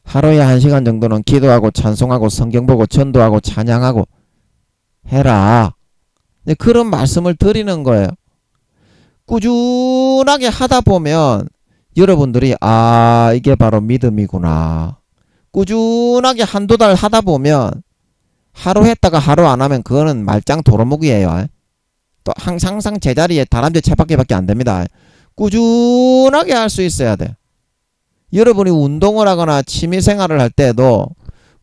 하루에 1시간 정도는 기도하고 찬송하고 성경 보고 전도하고 찬양하고 해라. 네, 그런 말씀을 드리는 거예요. 꾸준하게 하다 보면 여러분들이 이게 바로 믿음이구나. 꾸준하게 한두 달 하다 보면 하루 했다가 하루 안 하면 그거는 말짱 도루묵이에요. 또 항상 제자리에 다람쥐 채바퀴밖에 안 됩니다. 꾸준하게 할 수 있어야 돼. 여러분이 운동을 하거나 취미생활을 할 때도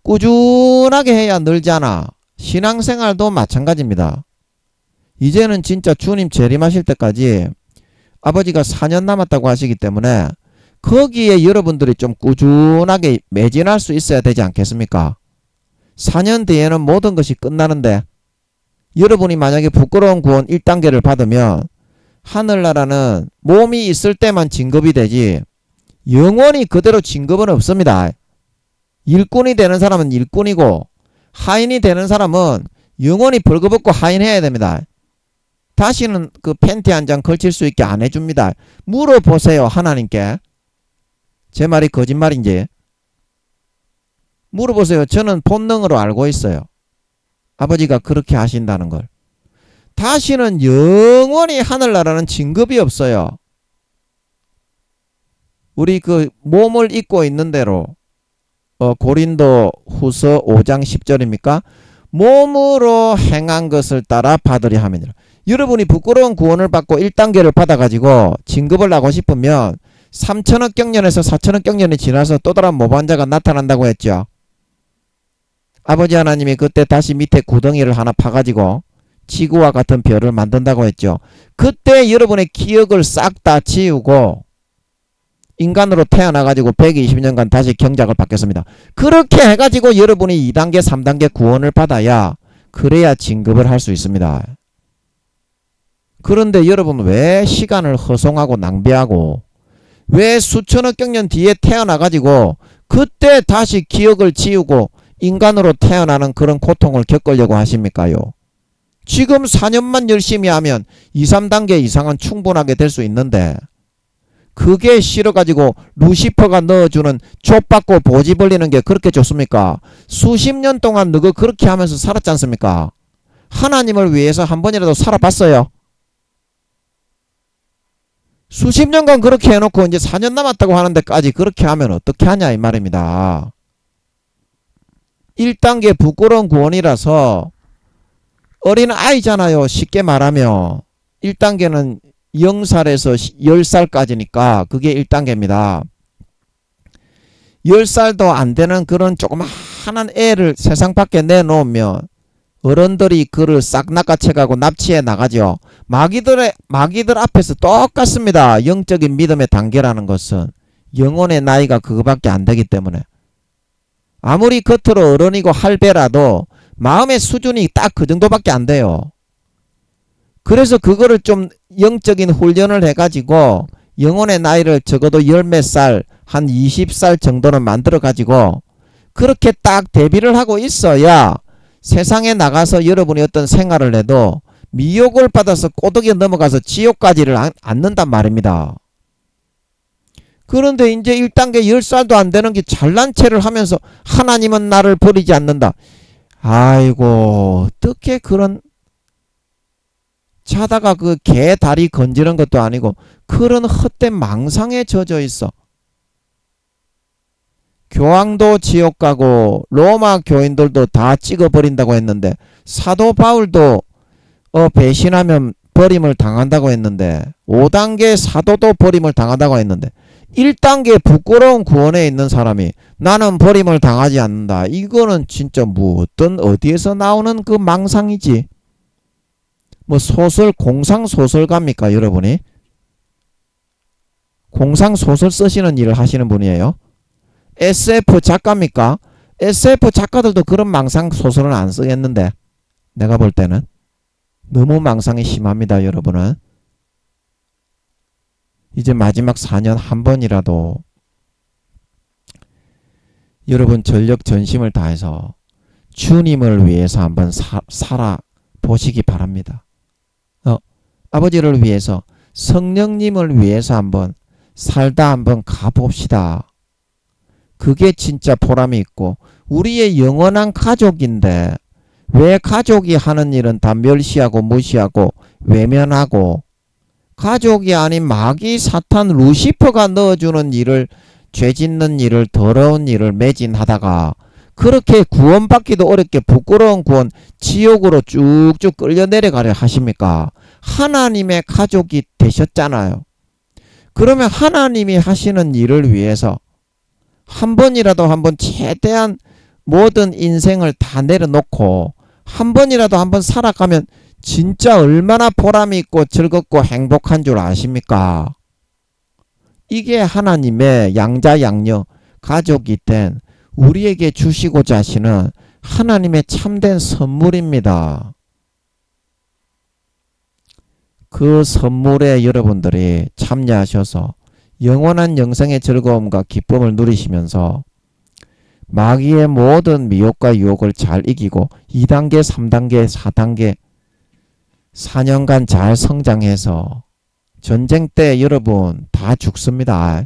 꾸준하게 해야 늘잖아. 신앙생활도 마찬가지입니다. 이제는 진짜 주님 재림하실 때까지 아버지가 4년 남았다고 하시기 때문에 거기에 여러분들이 좀 꾸준하게 매진할 수 있어야 되지 않겠습니까? 4년 뒤에는 모든 것이 끝나는데 여러분이 만약에 부끄러운 구원 1단계를 받으면 하늘나라는 몸이 있을 때만 진급이 되지 영원히 그대로 진급은 없습니다. 일꾼이 되는 사람은 일꾼이고 하인이 되는 사람은 영원히 벌거벗고 하인해야 됩니다. 다시는 그 팬티 한 장 걸칠 수 있게 안 해줍니다. 물어보세요, 하나님께. 제 말이 거짓말인지. 물어보세요. 저는 본능으로 알고 있어요. 아버지가 그렇게 하신다는 걸. 다시는 영원히 하늘나라는 진급이 없어요. 우리 그 몸을 입고 있는 대로 고린도 후서 5장 10절입니까? 몸으로 행한 것을 따라 받으려 함이니라. 여러분이 부끄러운 구원을 받고 1단계를 받아가지고 진급을 하고 싶으면 3천억 경년에서 4천억 경년이 지나서 또 다른 모반자가 나타난다고 했죠. 아버지 하나님이 그때 다시 밑에 구덩이를 하나 파가지고 지구와 같은 별을 만든다고 했죠. 그때 여러분의 기억을 싹 다 지우고 인간으로 태어나가지고 120년간 다시 경작을 받겠습니다. 그렇게 해가지고 여러분이 2단계 3단계 구원을 받아야 그래야 진급을 할 수 있습니다. 그런데 여러분 왜 시간을 허송하고 낭비하고 왜 수천억 경년 뒤에 태어나가지고 그때 다시 기억을 지우고 인간으로 태어나는 그런 고통을 겪으려고 하십니까요? 지금 4년만 열심히 하면 2, 3단계 이상은 충분하게 될 수 있는데 그게 싫어가지고 루시퍼가 넣어주는 족받고 보지 벌리는 게 그렇게 좋습니까? 수십 년 동안 너가 그렇게 하면서 살았지 않습니까? 하나님을 위해서 한 번이라도 살아봤어요? 수십 년간 그렇게 해놓고 이제 4년 남았다고 하는데까지 그렇게 하면 어떻게 하냐 이 말입니다. 1단계 부끄러운 구원이라서 어린 아이잖아요. 쉽게 말하면 1단계는 0살에서 10살까지니까 그게 1단계입니다. 10살도 안 되는 그런 조그마한 애를 세상 밖에 내놓으면 어른들이 그를 싹 낚아채가고 납치해 나가죠. 마귀들 앞에서 똑같습니다. 영적인 믿음의 단계라는 것은 영혼의 나이가 그거밖에 안 되기 때문에 아무리 겉으로 어른이고 할배라도 마음의 수준이 딱 그 정도밖에 안 돼요. 그래서 그거를 좀 영적인 훈련을 해가지고 영혼의 나이를 적어도 열 몇 살, 한 20살 정도는 만들어가지고 그렇게 딱 대비를 하고 있어야 세상에 나가서 여러분이 어떤 생활을 해도 미혹을 받아서 꼬드기에 넘어가서 지옥 가지를 않는단 말입니다. 그런데 이제 1단계 10살도 안 되는 게 잘난 체를 하면서 하나님은 나를 버리지 않는다. 아이고 어떻게 그런 자다가 그 개 다리 건지는 것도 아니고 그런 헛된 망상에 젖어 있어. 교황도 지옥 가고 로마 교인들도 다 찍어버린다고 했는데 사도 바울도 배신하면 버림을 당한다고 했는데 5단계 사도도 버림을 당한다고 했는데 1단계 부끄러운 구원에 있는 사람이 나는 버림을 당하지 않는다. 이거는 진짜 뭐 어디에서 나오는 그 망상이지. 뭐 소설 공상소설가입니까 여러분이? 공상소설 쓰시는 일을 하시는 분이에요. SF 작가입니까? SF 작가들도 그런 망상 소설은 안 쓰겠는데 내가 볼 때는 너무 망상이 심합니다. 여러분은 이제 마지막 4년 한 번이라도 여러분 전력 전심을 다해서 주님을 위해서 한번 살아보시기 바랍니다. 아버지를 위해서 성령님을 위해서 한번 살다 한번 가봅시다. 그게 진짜 보람이 있고 우리의 영원한 가족인데 왜 가족이 하는 일은 다 멸시하고 무시하고 외면하고 가족이 아닌 마귀 사탄 루시퍼가 넣어주는 일을 죄 짓는 일을 더러운 일을 매진하다가 그렇게 구원받기도 어렵게 부끄러운 구원 지옥으로 쭉쭉 끌려 내려가려 하십니까? 하나님의 가족이 되셨잖아요. 그러면 하나님이 하시는 일을 위해서 한 번이라도 한번 최대한 모든 인생을 다 내려놓고 한 번이라도 한번 살아가면 진짜 얼마나 보람이 있고 즐겁고 행복한 줄 아십니까? 이게 하나님의 양자 양녀 가족이 된 우리에게 주시고자 하시는 하나님의 참된 선물입니다. 그 선물에 여러분들이 참여하셔서 영원한 영생의 즐거움과 기쁨을 누리시면서 마귀의 모든 미혹과 유혹을 잘 이기고 2단계, 3단계, 4단계 4년간 잘 성장해서 전쟁 때 여러분 다 죽습니다.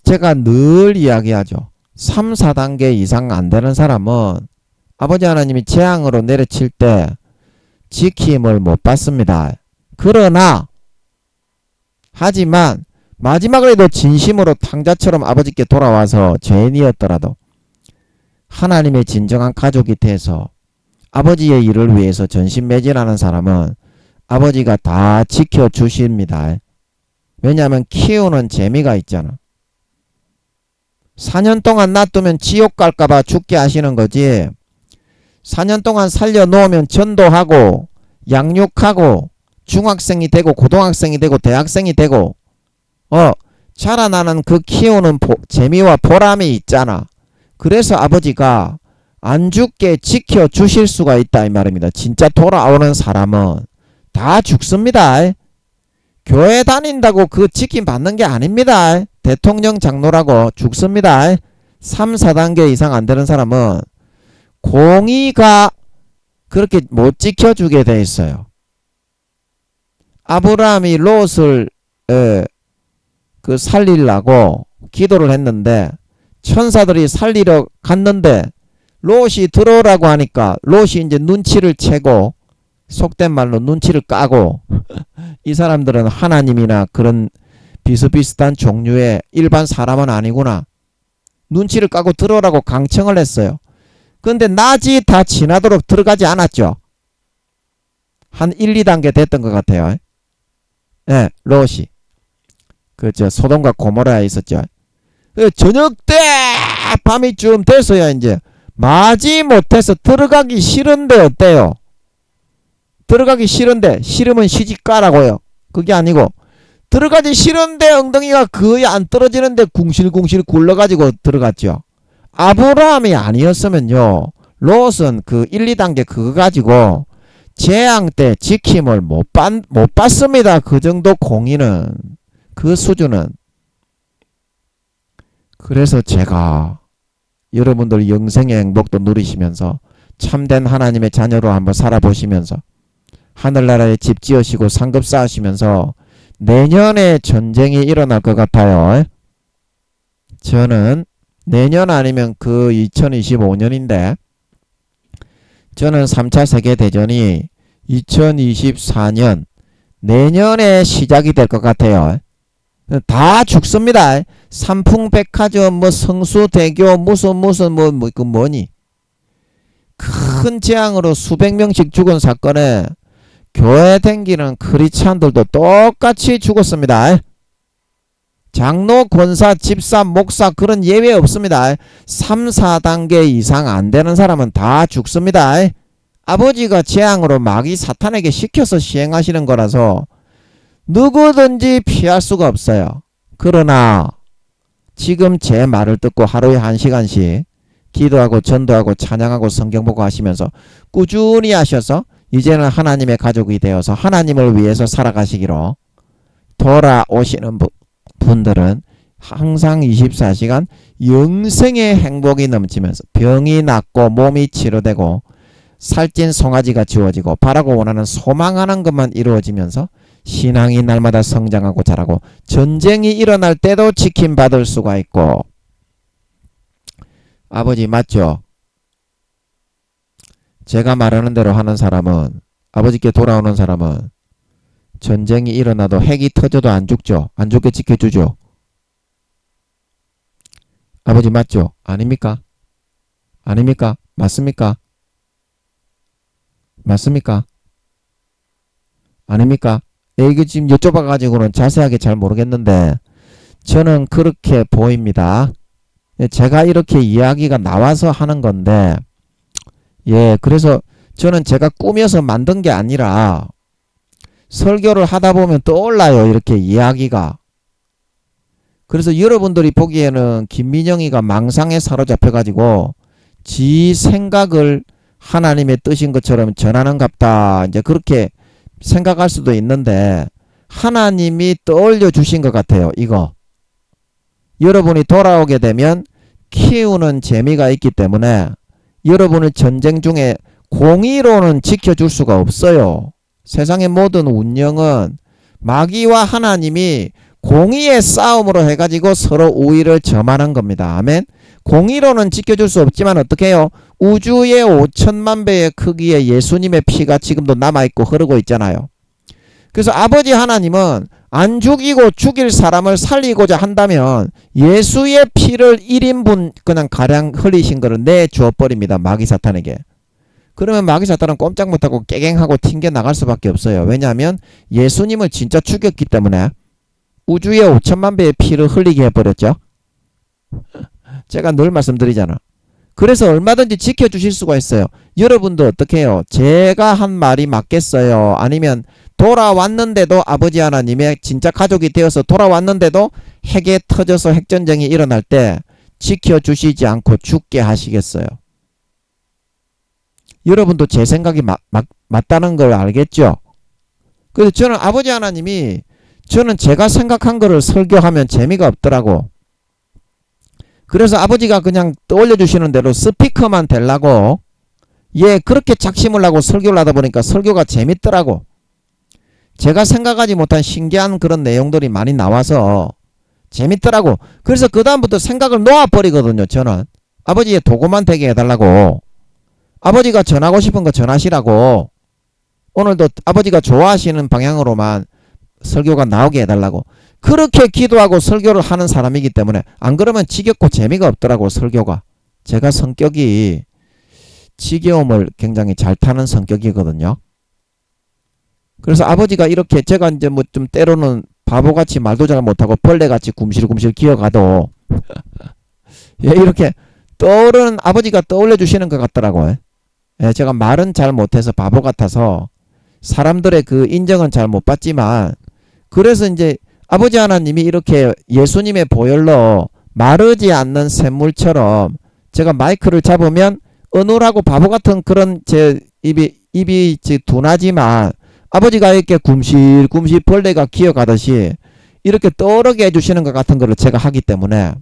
제가 늘 이야기하죠. 3, 4단계 이상 안 되는 사람은 아버지 하나님이 재앙으로 내려칠 때 지킴을 못 받습니다. 그러나 하지만 마지막으로도 진심으로 탕자처럼 아버지께 돌아와서 죄인이었더라도 하나님의 진정한 가족이 돼서 아버지의 일을 위해서 전심매진하는 사람은 아버지가 다 지켜주십니다. 왜냐하면 키우는 재미가 있잖아. 4년 동안 놔두면 지옥 갈까봐 죽게 하시는 거지. 4년 동안 살려놓으면 전도하고 양육하고 중학생이 되고 고등학생이 되고 대학생이 되고 자라나는 그 키우는 재미와 보람이 있잖아. 그래서 아버지가 안 죽게 지켜주실 수가 있다 이 말입니다. 진짜 돌아오는 사람은 다 죽습니다. 교회 다닌다고 그 지킴 받는 게 아닙니다. 대통령 장로라고 죽습니다. 3, 4단계 이상 안 되는 사람은 공의가 그렇게 못 지켜주게 돼 있어요. 아브라함이 롯을 살리려고 기도를 했는데 천사들이 살리러 갔는데 롯이 들어오라고 하니까 롯이 이제 눈치를 채고 속된 말로 눈치를 까고 이 사람들은 하나님이나 그런 비슷비슷한 종류의 일반 사람은 아니구나. 눈치를 까고 들어오라고 강청을 했어요. 근데 낮이 다 지나도록 들어가지 않았죠. 한 1, 2단계 됐던 것 같아요. 네, 롯이. 소돔과 고모라에 있었죠. 저녁 때 밤이 좀 돼서야 이제 마지 못해서 들어가기 싫은데 어때요? 들어가기 싫은데 싫으면 시집 가라고요. 그게 아니고 들어가기 싫은데 엉덩이가 거의 안 떨어지는데 궁실궁실 굴러가지고 들어갔죠. 아브라함이 아니었으면요 롯은 그 1, 2단계 그거 가지고 재앙 때 지킴을 못 받습니다. 그 정도 공의는 그 수준은. 그래서 제가 여러분들 영생의 행복도 누리시면서 참된 하나님의 자녀로 한번 살아보시면서 하늘나라에 집 지으시고 상급 쌓으시면서 내년에 전쟁이 일어날 것 같아요. 저는 내년 아니면 그 2025년인데 저는 3차 세계대전이 2024년 내년에 시작이 될 것 같아요. 다 죽습니다. 삼풍백화점 성수대교 무슨 뭐니 큰 재앙으로 수백 명씩 죽은 사건에 교회 댕기는 크리스찬들도 똑같이 죽었습니다. 장로, 권사, 집사, 목사 그런 예외 없습니다. 3, 4단계 이상 안 되는 사람은 다 죽습니다. 아버지가 재앙으로 마귀 사탄에게 시켜서 시행하시는 거라서 누구든지 피할 수가 없어요. 그러나 지금 제 말을 듣고 하루에 1시간씩 기도하고 전도하고 찬양하고 성경 보고 하시면서 꾸준히 하셔서 이제는 하나님의 가족이 되어서 하나님을 위해서 살아가시기로 돌아오시는 분들은 항상 24시간 영생의 행복이 넘치면서 병이 낫고 몸이 치료되고 살찐 송아지가 지워지고 바라고 원하는 소망하는 것만 이루어지면서 신앙이 날마다 성장하고 자라고 전쟁이 일어날 때도 지킴받을 수가 있고. 아버지 맞죠? 제가 말하는 대로 하는 사람은, 아버지께 돌아오는 사람은 전쟁이 일어나도 핵이 터져도 안 죽죠? 안 죽게 지켜주죠? 아버지 맞죠? 아닙니까? 아닙니까? 맞습니까? 맞습니까? 아닙니까? 이게 지금 여쭤봐가지고는 자세하게 잘 모르겠는데 저는 그렇게 보입니다. 제가 이렇게 이야기가 나와서 하는 건데, 예, 그래서 저는 제가 꾸며서 만든 게 아니라 설교를 하다 보면 떠올라요, 이렇게 이야기가. 그래서 여러분들이 보기에는 김민영이가 망상에 사로잡혀가지고 지 생각을 하나님의 뜻인 것처럼 전하는갑다, 이제 그렇게 생각할 수도 있는데 하나님이 떠올려 주신 것 같아요. 이거 여러분이 돌아오게 되면 키우는 재미가 있기 때문에 여러분을 전쟁 중에 공의로는 지켜줄 수가 없어요. 세상의 모든 운영은 마귀와 하나님이 공의의 싸움으로 해가지고 서로 우위를 점하는 겁니다. 아멘. 공의로는 지켜줄 수 없지만 어떻게 해요? 우주의 5천만 배의 크기의 예수님의 피가 지금도 남아있고 흐르고 있잖아요. 그래서 아버지 하나님은 안 죽이고 죽일 사람을 살리고자 한다면 예수의 피를 1인분 그냥 가량 흘리신 거를 내주어 버립니다. 마귀 사탄에게. 그러면 마귀 사탄은 꼼짝 못하고 깨갱하고 튕겨 나갈 수밖에 없어요. 왜냐하면 예수님을 진짜 죽였기 때문에 우주의 5천만 배의 피를 흘리게 해버렸죠. 제가 늘 말씀드리잖아. 그래서 얼마든지 지켜주실 수가 있어요. 여러분도 어떻게 해요? 제가 한 말이 맞겠어요? 아니면 돌아왔는데도 아버지 하나님의 진짜 가족이 되어서 돌아왔는데도 핵에 터져서 핵전쟁이 일어날 때 지켜주시지 않고 죽게 하시겠어요? 여러분도 제 생각이 맞다는 걸 알겠죠? 그래서 저는 아버지 하나님이 저는 제가 생각한 거를 설교하면 재미가 없더라고. 그래서 아버지가 그냥 떠올려 주시는 대로 스피커만 되려고 예 그렇게 작심을 하고 설교를 하다 보니까 설교가 재밌더라고. 제가 생각하지 못한 신기한 그런 내용들이 많이 나와서 재밌더라고. 그래서 그 다음부터 생각을 놓아버리거든요. 저는 아버지의 도구만 되게 해달라고, 아버지가 전하고 싶은 거 전하시라고, 오늘도 아버지가 좋아하시는 방향으로만 설교가 나오게 해달라고 그렇게 기도하고 설교를 하는 사람이기 때문에 안 그러면 지겹고 재미가 없더라고. 설교가 제가 성격이 지겨움을 굉장히 잘 타는 성격이거든요. 그래서 아버지가 이렇게 제가 이제 뭐 좀 때로는 바보같이 말도 잘 못하고 벌레같이 굼실굼실 기어가도 예, 이렇게 떠오르는 아버지가 떠올려 주시는 것 같더라고요. 예, 제가 말은 잘 못해서 바보 같아서 사람들의 그 인정은 잘 못 받지만 그래서 이제 아버지 하나님이 이렇게 예수님의 보혈로 마르지 않는 샘물처럼 제가 마이크를 잡으면 어눌하고 바보 같은 그런 제 입이 둔하지만 아버지가 이렇게 굼실굼실 벌레가 기어가듯이 이렇게 떠오르게 해주시는 것 같은 거를 제가 하기 때문에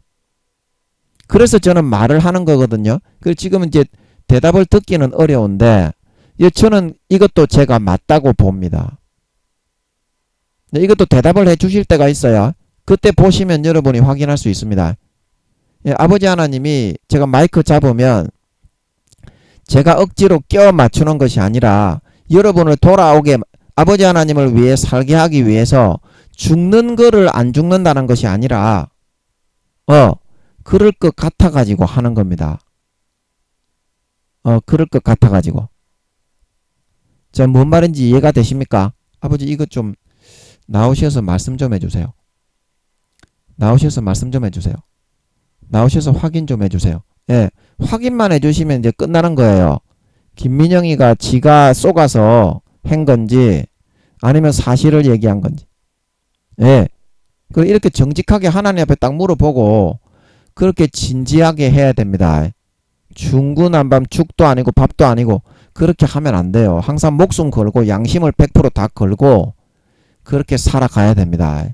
그래서 저는 말을 하는 거거든요. 그래서 지금은 이제 대답을 듣기는 어려운데 저는 이것도 제가 맞다고 봅니다. 이것도 대답을 해 주실 때가 있어요. 그때 보시면 여러분이 확인할 수 있습니다. 예, 아버지 하나님이 제가 마이크 잡으면 제가 억지로 껴 맞추는 것이 아니라 여러분을 돌아오게 아버지 하나님을 위해 살게 하기 위해서 죽는 거를 안 죽는다는 것이 아니라 그럴 것 같아 가지고 하는 겁니다. 그럴 것 같아 가지고. 자, 뭔 말인지 이해가 되십니까? 아버지 이것 좀 나오셔서 말씀 좀 해주세요. 나오셔서 말씀 좀 해주세요. 나오셔서 확인 좀 해주세요. 예, 확인만 해주시면 이제 끝나는 거예요. 김민영이가 지가 쏘가서 한 건지 아니면 사실을 얘기한 건지. 예, 그리고 이렇게 정직하게 하나님 앞에 딱 물어보고 그렇게 진지하게 해야 됩니다. 중구난방 죽도 아니고 밥도 아니고 그렇게 하면 안 돼요. 항상 목숨 걸고 양심을 100% 다 걸고 그렇게 살아가야 됩니다.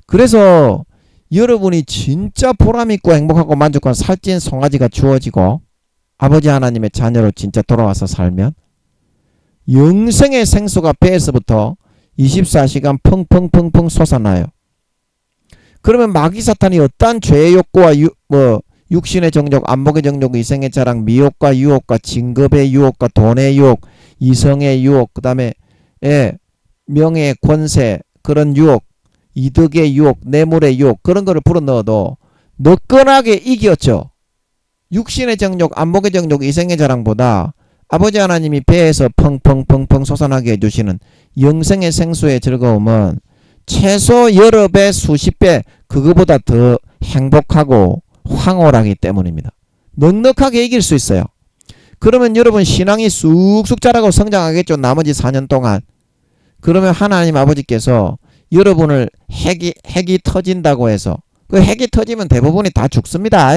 그래서 여러분이 진짜 보람있고 행복하고 만족한 살찐 송아지가 주어지고 아버지 하나님의 자녀로 진짜 돌아와서 살면 영생의 생수가 배에서부터 24시간 펑펑펑펑 솟아나요. 그러면 마귀 사탄이 어떠한 죄의 욕구와 육신의 정욕, 안목의 정욕, 이생의 자랑, 미혹과 유혹과 진급의 유혹과 돈의 유혹, 이성의 유혹, 그 다음에 명예, 권세, 그런 유혹, 이득의 유혹, 뇌물의 유혹, 그런 거를 불어넣어도 너끈하게 이겼죠. 육신의 정욕, 안목의 정욕, 이생의 자랑보다 아버지 하나님이 배에서 펑펑펑펑 솟아나게 해주시는 영생의 생수의 즐거움은 최소 여러 배, 수십 배 그거보다 더 행복하고 황홀하기 때문입니다. 넉넉하게 이길 수 있어요. 그러면 여러분 신앙이 쑥쑥 자라고 성장하겠죠. 나머지 4년 동안. 그러면 하나님 아버지께서 여러분을 핵이 터진다고 해서 그 핵이 터지면 대부분이 다 죽습니다.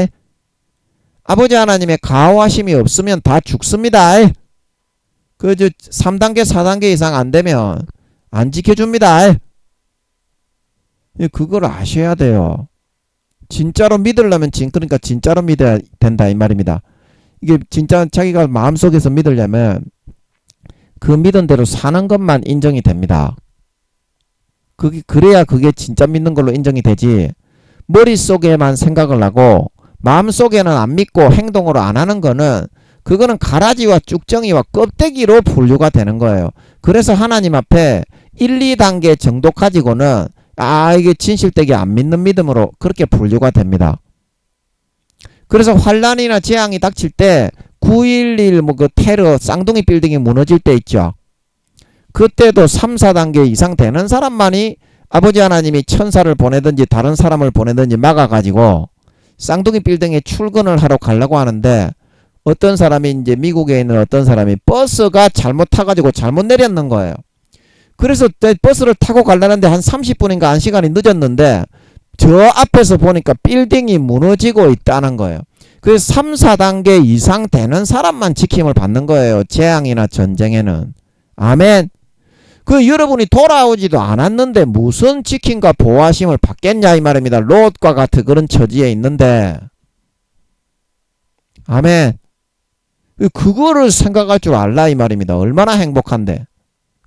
아버지 하나님의 가호하심이 없으면 다 죽습니다. 그 3단계 4단계 이상 안 되면 안 지켜줍니다. 그걸 아셔야 돼요. 진짜로 믿으려면 그러니까 진짜로 믿어야 된다 이 말입니다. 이게 진짜 자기가 마음속에서 믿으려면 그 믿은 대로 사는 것만 인정이 됩니다. 그래야 그게 진짜 믿는 걸로 인정이 되지. 머릿속에만 생각을 하고 마음속에는 안 믿고 행동으로 안 하는 거는 그거는 가라지와 쭉정이와 껍데기로 분류가 되는 거예요. 그래서 하나님 앞에 1, 2단계 정도 가지고는 이게 진실되게 안 믿는 믿음으로 그렇게 분류가 됩니다. 그래서 환란이나 재앙이 닥칠 때 9.11 그 테러 쌍둥이 빌딩이 무너질 때 있죠. 그때도 3, 4단계 이상 되는 사람만이 아버지 하나님이 천사를 보내든지 다른 사람을 보내든지 막아가지고 쌍둥이 빌딩에 출근을 하러 가려고 하는데 어떤 사람이 이제 미국에 있는 어떤 사람이 버스가 잘못 타가지고 잘못 내렸는 거예요. 그래서 버스를 타고 가려는데 한 30분인가 1시간이 늦었는데 저 앞에서 보니까 빌딩이 무너지고 있다는 거예요. 그래서 3, 4단계 이상 되는 사람만 지킴을 받는 거예요. 재앙이나 전쟁에는. 아멘. 여러분이 돌아오지도 않았는데 무슨 지킴과 보호하심을 받겠냐 이 말입니다. 롯과 같은 그런 처지에 있는데. 아멘. 그거를 생각할 줄 알라 이 말입니다. 얼마나 행복한데.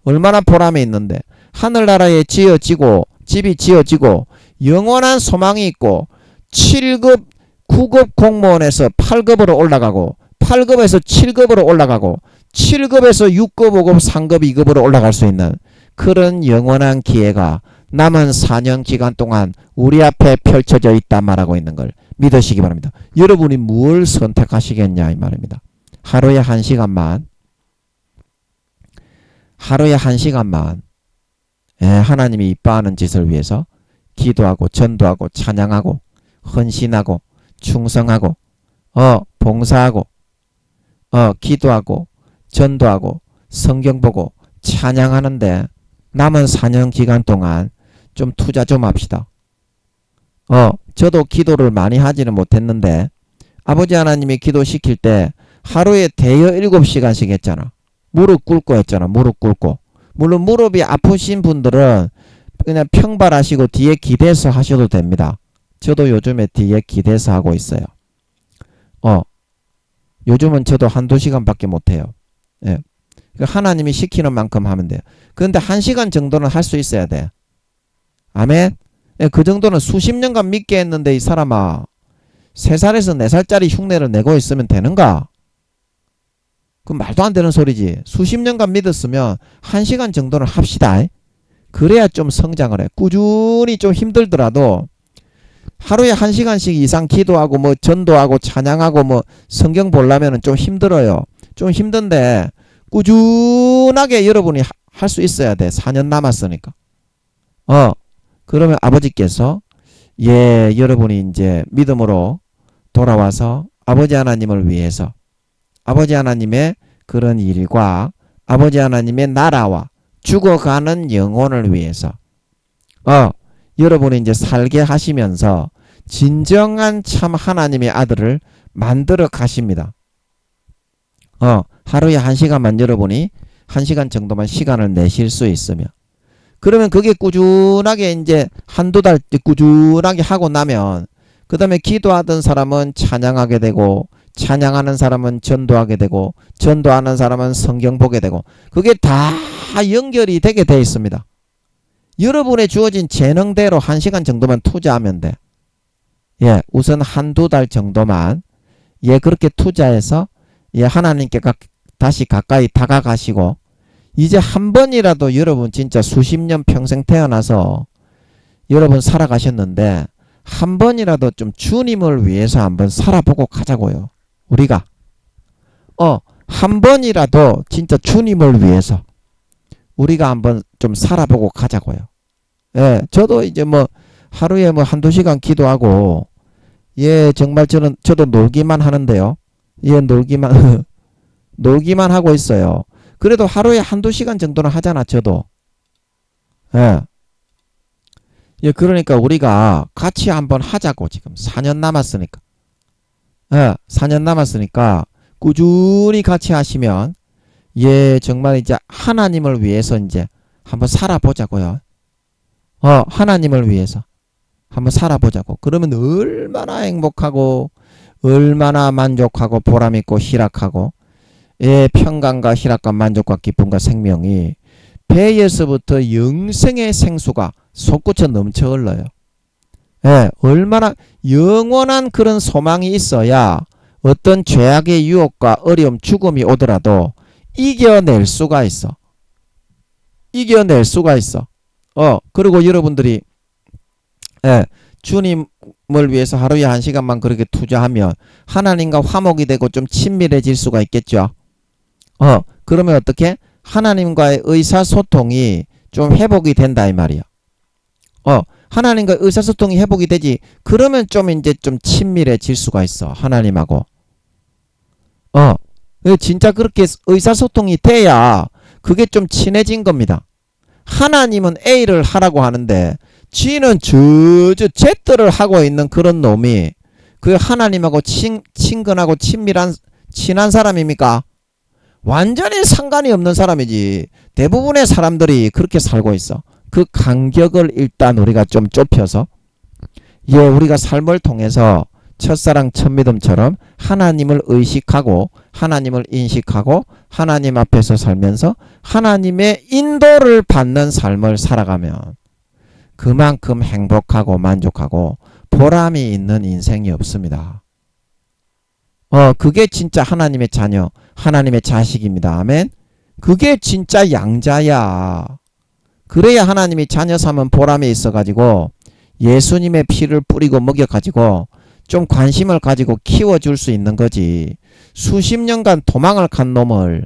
얼마나 보람이 있는데. 하늘나라에 지어지고 집이 지어지고 영원한 소망이 있고 7급 9급 공무원에서 8급으로 올라가고 8급에서 7급으로 올라가고 7급에서 6급 5급 3급 2급으로 올라갈 수 있는 그런 영원한 기회가 남은 4년 기간 동안 우리 앞에 펼쳐져 있다 말하고 있는 걸 믿으시기 바랍니다. 여러분이 뭘 선택하시겠냐 이 말입니다. 하루에 1시간만 하나님이 이뻐하는 짓을 위해서 기도하고 전도하고 찬양하고 헌신하고 충성하고 봉사하고 기도하고 전도하고 성경 보고 찬양하는데 남은 4년 기간 동안 좀 투자 좀 합시다. 저도 기도를 많이 하지는 못했는데 아버지 하나님이 기도시킬 때 하루에 대여 7시간씩 했잖아. 무릎 꿇고 했잖아. 무릎 꿇고. 물론 무릎이 아프신 분들은 그냥 평발하시고 뒤에 기대서 하셔도 됩니다. 저도 요즘에 뒤에 기대서 하고 있어요. 요즘은 저도 1-2시간밖에 못해요. 예. 하나님이 시키는 만큼 하면 돼요. 그런데 1시간 정도는 할 수 있어야 돼. 아멘. 예, 그 정도는 수십 년간 믿게 했는데 이 사람아 3살에서 4살짜리 흉내를 내고 있으면 되는가? 그건 말도 안 되는 소리지. 수십 년간 믿었으면 1시간 정도는 합시다. 그래야 좀 성장을 해. 꾸준히 좀 힘들더라도 하루에 1시간씩 이상 기도하고 뭐 전도하고 찬양하고 뭐 성경 보려면 좀 힘들어요. 좀 힘든데 꾸준하게 여러분이 할 수 있어야 돼. 4년 남았으니까. 그러면 아버지께서 여러분이 이제 믿음으로 돌아와서 아버지 하나님을 위해서 아버지 하나님의 그런 일과 아버지 하나님의 나라와 죽어가는 영혼을 위해서 여러분이 이제 살게 하시면서 진정한 참 하나님의 아들을 만들어 가십니다. 하루에 1시간만 여러분이 1시간 정도만 시간을 내실 수 있으면 그러면 그게 꾸준하게 이제 1-2달 꾸준하게 하고 나면 그 다음에 기도하던 사람은 찬양하게 되고 찬양하는 사람은 전도하게 되고 전도하는 사람은 성경 보게 되고 그게 다 연결이 되게 돼 있습니다. 여러분의 주어진 재능대로 1시간 정도만 투자하면 돼. 예, 우선 한두 달 정도만 예, 그렇게 투자해서 예, 하나님께 다시 가까이 다가가시고 이제 한 번이라도 여러분 진짜 수십 년 평생 태어나서 여러분 살아가셨는데 한 번이라도 좀 주님을 위해서 한번 살아보고 가자고요. 우리가 한 번이라도 진짜 주님을 위해서 우리가 한번 좀 살아보고 가자고요. 예, 저도 이제 뭐 하루에 뭐 한두 시간 기도하고 예, 정말 저도 놀기만 하는데요. 예, 놀기만 하고 있어요. 그래도 하루에 한두 시간 정도는 하잖아, 저도. 예. 예, 그러니까 우리가 같이 한번 하자고, 지금. 4년 남았으니까. 예, 4년 남았으니까, 꾸준히 같이 하시면, 예, 정말 이제 하나님을 위해서 이제 한번 살아보자고요. 하나님을 위해서 한번 살아보자고. 그러면 얼마나 행복하고, 얼마나 만족하고, 보람있고, 희락하고, 예, 평강과 희락과 만족과 기쁨과 생명이 배에서부터 영생의 생수가 솟구쳐 넘쳐 흘러요. 예, 얼마나 영원한 그런 소망이 있어야 어떤 죄악의 유혹과 어려움, 죽음이 오더라도 이겨낼 수가 있어. 이겨낼 수가 있어. 그리고 여러분들이 예, 주님을 위해서 하루에 1시간만 그렇게 투자하면 하나님과 화목이 되고 좀 친밀해질 수가 있겠죠. 그러면 어떻게? 하나님과의 의사소통이 좀 회복이 된다 이 말이야. 하나님과 의사소통이 회복이 되지. 그러면 좀 이제 좀 친밀해질 수가 있어. 하나님하고. 진짜 그렇게 의사소통이 돼야 그게 좀 친해진 겁니다. 하나님은 A를 하라고 하는데 G는 Z를 하고 있는 그런 놈이 그 하나님하고 친근하고 친한 사람입니까? 완전히 상관이 없는 사람이지. 대부분의 사람들이 그렇게 살고 있어. 그 간격을 일단 우리가 좀 좁혀서 예, 우리가 삶을 통해서 첫사랑 첫믿음처럼 하나님을 의식하고 하나님을 인식하고 하나님 앞에서 살면서 하나님의 인도를 받는 삶을 살아가면 그만큼 행복하고 만족하고 보람이 있는 인생이 없습니다. 그게 진짜 하나님의 자녀, 하나님의 자식입니다. 아멘. 그게 진짜 양자야. 그래야 하나님이 자녀 삼은 보람이 있어가지고 예수님의 피를 뿌리고 먹여가지고 좀 관심을 가지고 키워줄 수 있는 거지. 수십 년간 도망을 간 놈을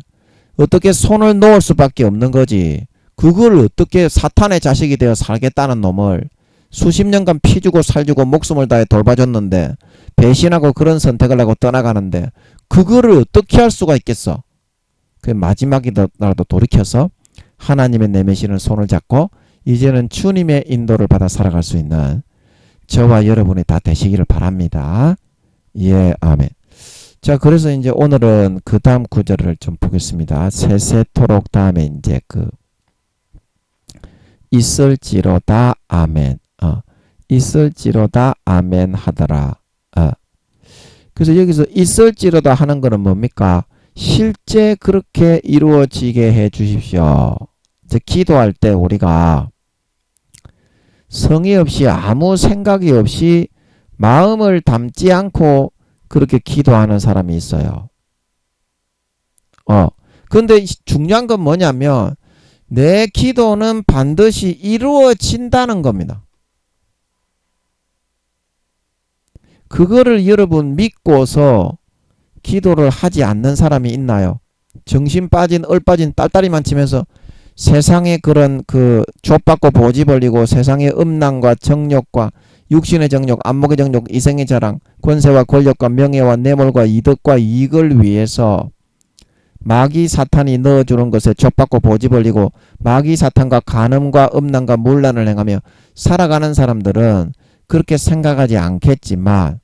어떻게 손을 놓을 수밖에 없는 거지. 그걸 어떻게 사탄의 자식이 되어 살겠다는 놈을 수십 년간 피 주고 살 주고 목숨을 다해 돌봐줬는데 배신하고 그런 선택을 하고 떠나가는데 그거를 어떻게 할 수가 있겠어. 그 마지막이라도 돌이켜서 하나님의 내미시는 손을 잡고 이제는 주님의 인도를 받아 살아갈 수 있는 저와 여러분이 다 되시기를 바랍니다. 예, 아멘. 자, 그래서 이제 오늘은 그 다음 구절을 좀 보겠습니다. 세세토록 다음에 이제 있을지로다 아멘. 있을지로다 아멘 하더라. 그래서 여기서 있을지로다 하는 거는 뭡니까? 실제 그렇게 이루어지게 해 주십시오. 이제 기도할 때 우리가 성의 없이 아무 생각이 없이 마음을 담지 않고 그렇게 기도하는 사람이 있어요. 근데 중요한 건 뭐냐면 내 기도는 반드시 이루어진다는 겁니다. 그거를 여러분 믿고서 기도를 하지 않는 사람이 있나요? 정신 빠진 얼빠진 딸딸이만 치면서 세상의 그런 좆받고 보지 벌리고 세상의 음란과 정욕과 육신의 정욕, 안목의 정욕, 이생의 자랑, 권세와 권력과 명예와 뇌물과 이득과 이익을 위해서 마귀 사탄이 넣어주는 것에 좆받고 보지 벌리고 마귀 사탄과 간음과 음란과 문란을 행하며 살아가는 사람들은 그렇게 생각하지 않겠지만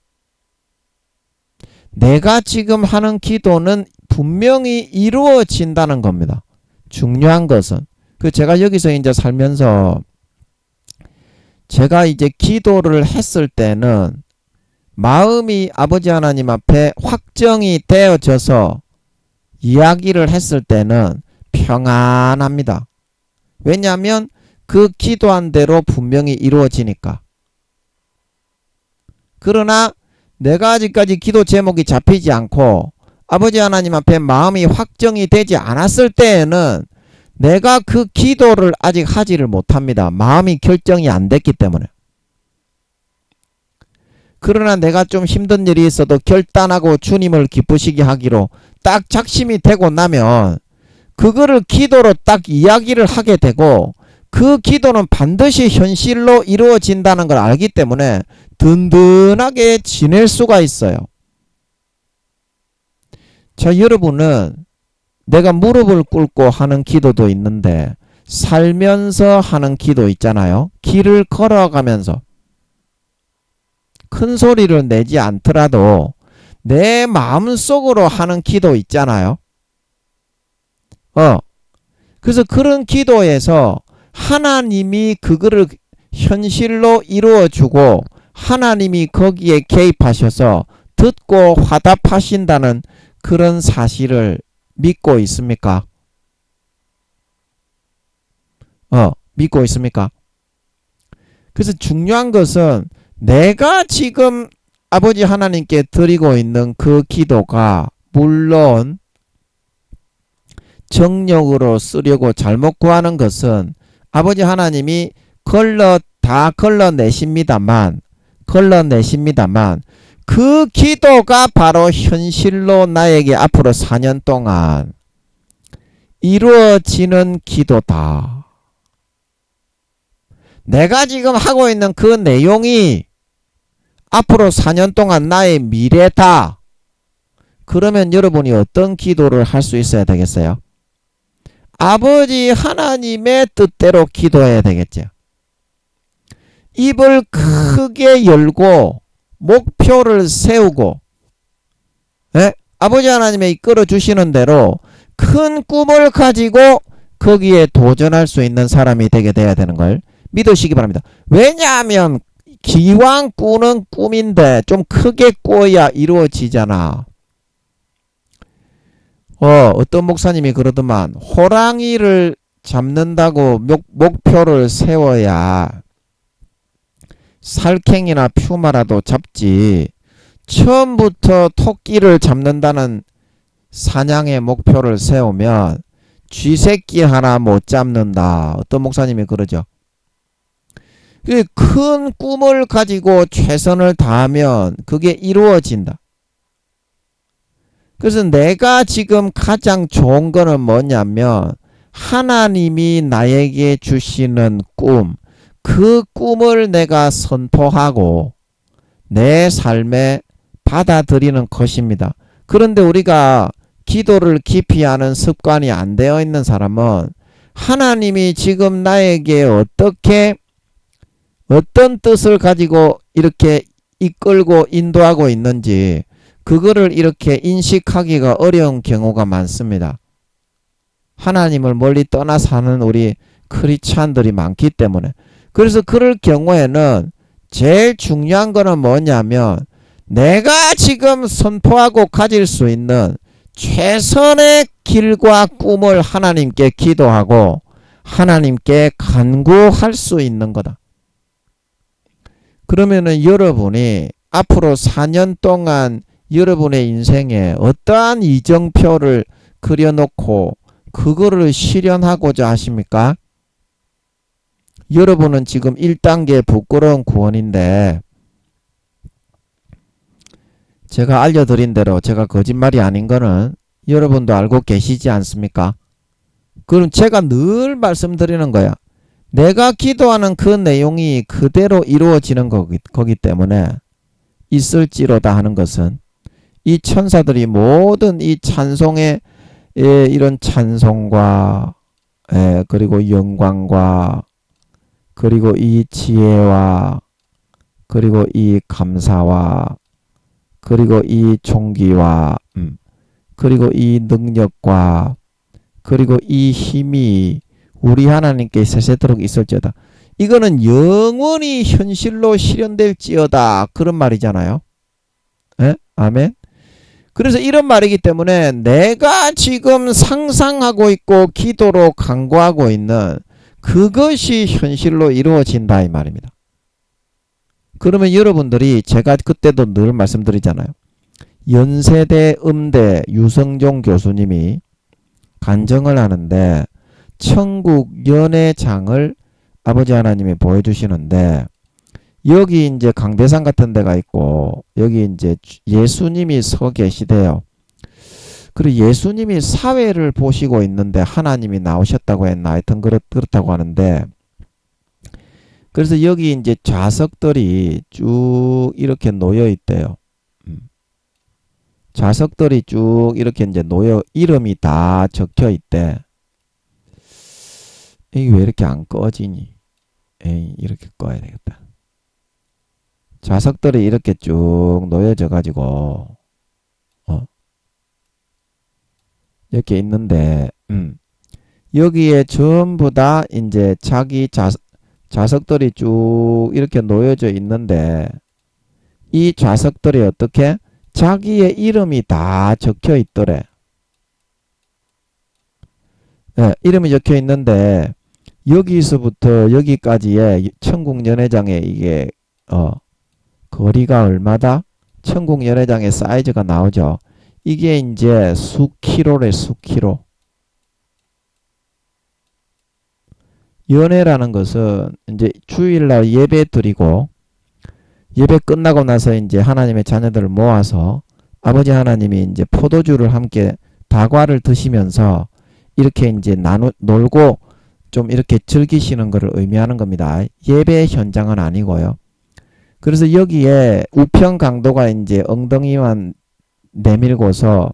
내가 지금 하는 기도는 분명히 이루어진다는 겁니다. 중요한 것은 제가 여기서 이제 살면서 제가 이제 기도를 했을 때는 마음이 아버지 하나님 앞에 확정이 되어져서 이야기를 했을 때는 평안합니다. 왜냐하면 그 기도한 대로 분명히 이루어지니까. 그러나 내가 아직까지 기도 제목이 잡히지 않고 아버지 하나님 앞에 마음이 확정이 되지 않았을 때에는 내가 그 기도를 아직 하지를 못합니다. 마음이 결정이 안 됐기 때문에. 그러나 내가 좀 힘든 일이 있어도 결단하고 주님을 기쁘시게 하기로 딱 작심이 되고 나면 그거를 기도로 딱 이야기를 하게 되고 그 기도는 반드시 현실로 이루어진다는 걸 알기 때문에 든든하게 지낼 수가 있어요. 자, 여러분은 내가 무릎을 꿇고 하는 기도도 있는데 살면서 하는 기도 있잖아요. 길을 걸어가면서 큰 소리를 내지 않더라도 내 마음속으로 하는 기도 있잖아요. 그래서 그런 기도에서 하나님이 그거를 현실로 이루어주고 하나님이 거기에 개입하셔서 듣고 화답하신다는 그런 사실을 믿고 있습니까? 믿고 있습니까? 그래서 중요한 것은 내가 지금 아버지 하나님께 드리고 있는 그 기도가 물론 정력으로 쓰려고 잘못 구하는 것은 아버지 하나님이 다 걸러내십니다만 그 기도가 바로 현실로 나에게 앞으로 4년 동안 이루어지는 기도다. 내가 지금 하고 있는 그 내용이 앞으로 4년 동안 나의 미래다. 그러면 여러분이 어떤 기도를 할 수 있어야 되겠어요? 아버지 하나님의 뜻대로 기도해야 되겠죠. 입을 크게 열고 목표를 세우고 아버지 하나님의 이끌어 주시는 대로 큰 꿈을 가지고 거기에 도전할 수 있는 사람이 되게 돼야 되는 걸 믿으시기 바랍니다. 왜냐하면 기왕 꾸는 꿈인데 좀 크게 꾸어야 이루어지잖아. 어떤 목사님이 그러더만 호랑이를 잡는다고 목표를 세워야 살쾡이나 퓨마라도 잡지 처음부터 토끼를 잡는다는 사냥의 목표를 세우면 쥐새끼 하나 못 잡는다. 어떤 목사님이 그러죠. 큰 꿈을 가지고 최선을 다하면 그게 이루어진다. 그래서 내가 지금 가장 좋은 거는 뭐냐면 하나님이 나에게 주시는 꿈, 그 꿈을 내가 선포하고 내 삶에 받아들이는 것입니다. 그런데 우리가 기도를 깊이 하는 습관이 안 되어 있는 사람은 하나님이 지금 나에게 어떤 뜻을 가지고 이렇게 이끌고 인도하고 있는지 그거를 이렇게 인식하기가 어려운 경우가 많습니다. 하나님을 멀리 떠나 사는 우리 크리스찬들이 많기 때문에. 그래서 그럴 경우에는 제일 중요한 거는 뭐냐면 내가 지금 선포하고 가질 수 있는 최선의 길과 꿈을 하나님께 기도하고 하나님께 간구할 수 있는 거다. 그러면은 여러분이 앞으로 4년 동안 여러분의 인생에 어떠한 이정표를 그려놓고 그거를 실현하고자 하십니까? 여러분은 지금 1단계 부끄러운 구원인데 제가 알려드린 대로 제가 거짓말이 아닌 거는 여러분도 알고 계시지 않습니까? 그럼 제가 늘 말씀드리는 거야. 내가 기도하는 그 내용이 그대로 이루어지는 거기 때문에 있을지로다 하는 것은 이 천사들이 모든 이 찬송의 이런 찬송과 그리고 영광과 그리고 이 지혜와 그리고 이 감사와 그리고 이 존귀와 그리고 이 능력과 그리고 이 힘이 우리 하나님께 세세토록 있을지어다. 이거는 영원히 현실로 실현될지어다. 그런 말이잖아요. 아멘. 그래서 이런 말이기 때문에 내가 지금 상상하고 있고 기도로 간구하고 있는 그것이 현실로 이루어진다 이 말입니다. 그러면 여러분들이 제가 그때도 늘 말씀드리잖아요. 연세대 음대 유성종 교수님이 간증을 하는데 천국 연회장을 아버지 하나님이 보여주시는데 여기 이제 강대상 같은 데가 있고 여기 이제 예수님이 서 계시대요. 그리고 예수님이 사회를 보시고 있는데 하나님이 나오셨다고 했나 하여튼 그렇다고 하는데 그래서 여기 이제 좌석들이 쭉 이렇게 놓여 있대요. 좌석들이 쭉 이렇게 이제 놓여 이름이 다 적혀 있대. 이게 왜 이렇게 안 꺼지니? 에이, 이렇게 꺼야 되겠다. 좌석들이 이렇게 쭉 놓여져 가지고 이렇게 있는데 여기에 전부 다 이제 자기 좌석들이 쭉 이렇게 놓여져 있는데 이 좌석들이 어떻게 자기의 이름이 다 적혀 있더래. 네, 이름이 적혀 있는데 여기서부터 여기까지의 천국 연회장에 이게 거리가 얼마다? 천국 연회장의 사이즈가 나오죠. 이게 이제 수키로래 수키로. 연회라는 것은 이제 주일날 예배 드리고 예배 끝나고 나서 이제 하나님의 자녀들을 모아서 아버지 하나님이 이제 포도주를 함께 다과를 드시면서 이렇게 이제 놀고 좀 이렇게 즐기시는 것을 의미하는 겁니다. 예배 현장은 아니고요. 그래서 여기에 우편 강도가 이제 엉덩이만 내밀고서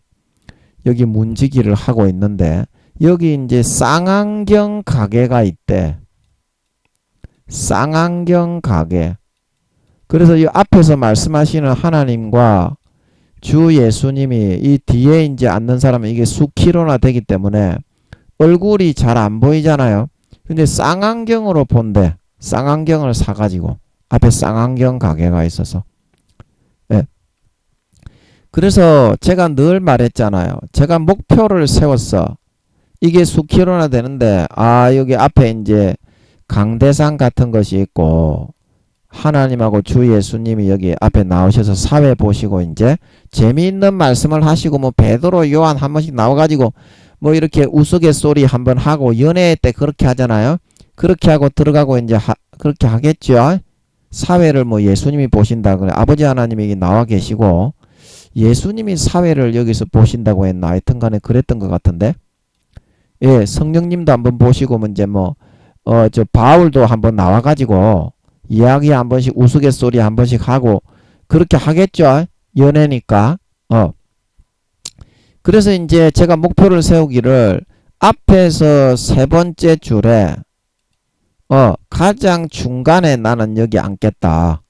여기 문지기를 하고 있는데 여기 이제 쌍안경 가게가 있대. 쌍안경 가게. 그래서 이 앞에서 말씀하시는 하나님과 주 예수님이 이 뒤에 이제 앉는 사람은 이게 수키로나 되기 때문에 얼굴이 잘 안 보이잖아요. 근데 쌍안경으로 본대. 쌍안경을 사가지고 앞에 쌍안경 가게가 있어서. 예. 그래서 제가 늘 말했잖아요. 제가 목표를 세웠어. 이게 수키로나 되는데 여기 앞에 이제 강대상 같은 것이 있고 하나님하고 주 예수님이 여기 앞에 나오셔서 사회 보시고 이제 재미있는 말씀을 하시고 뭐 베드로 요한 한 번씩 나와가지고 뭐 이렇게 우스갯소리 한번 하고 연애 때 그렇게 하잖아요. 그렇게 하고 들어가고 이제 그렇게 하겠죠. 사회를 뭐 예수님이 보신다 그래. 아버지 하나님이 나와 계시고 예수님이 사회를 여기서 보신다고 했나 하여튼 간에 그랬던 것 같은데 예, 성령님도 한번 보시고 이제 저 바울도 한번 나와가지고 이야기 한 번씩 우스갯소리 한 번씩 하고 그렇게 하겠죠. 연애니까. 그래서 이제 제가 목표를 세우기를 앞에서 세 번째 줄에 가장 중간에 나는 여기 앉겠다.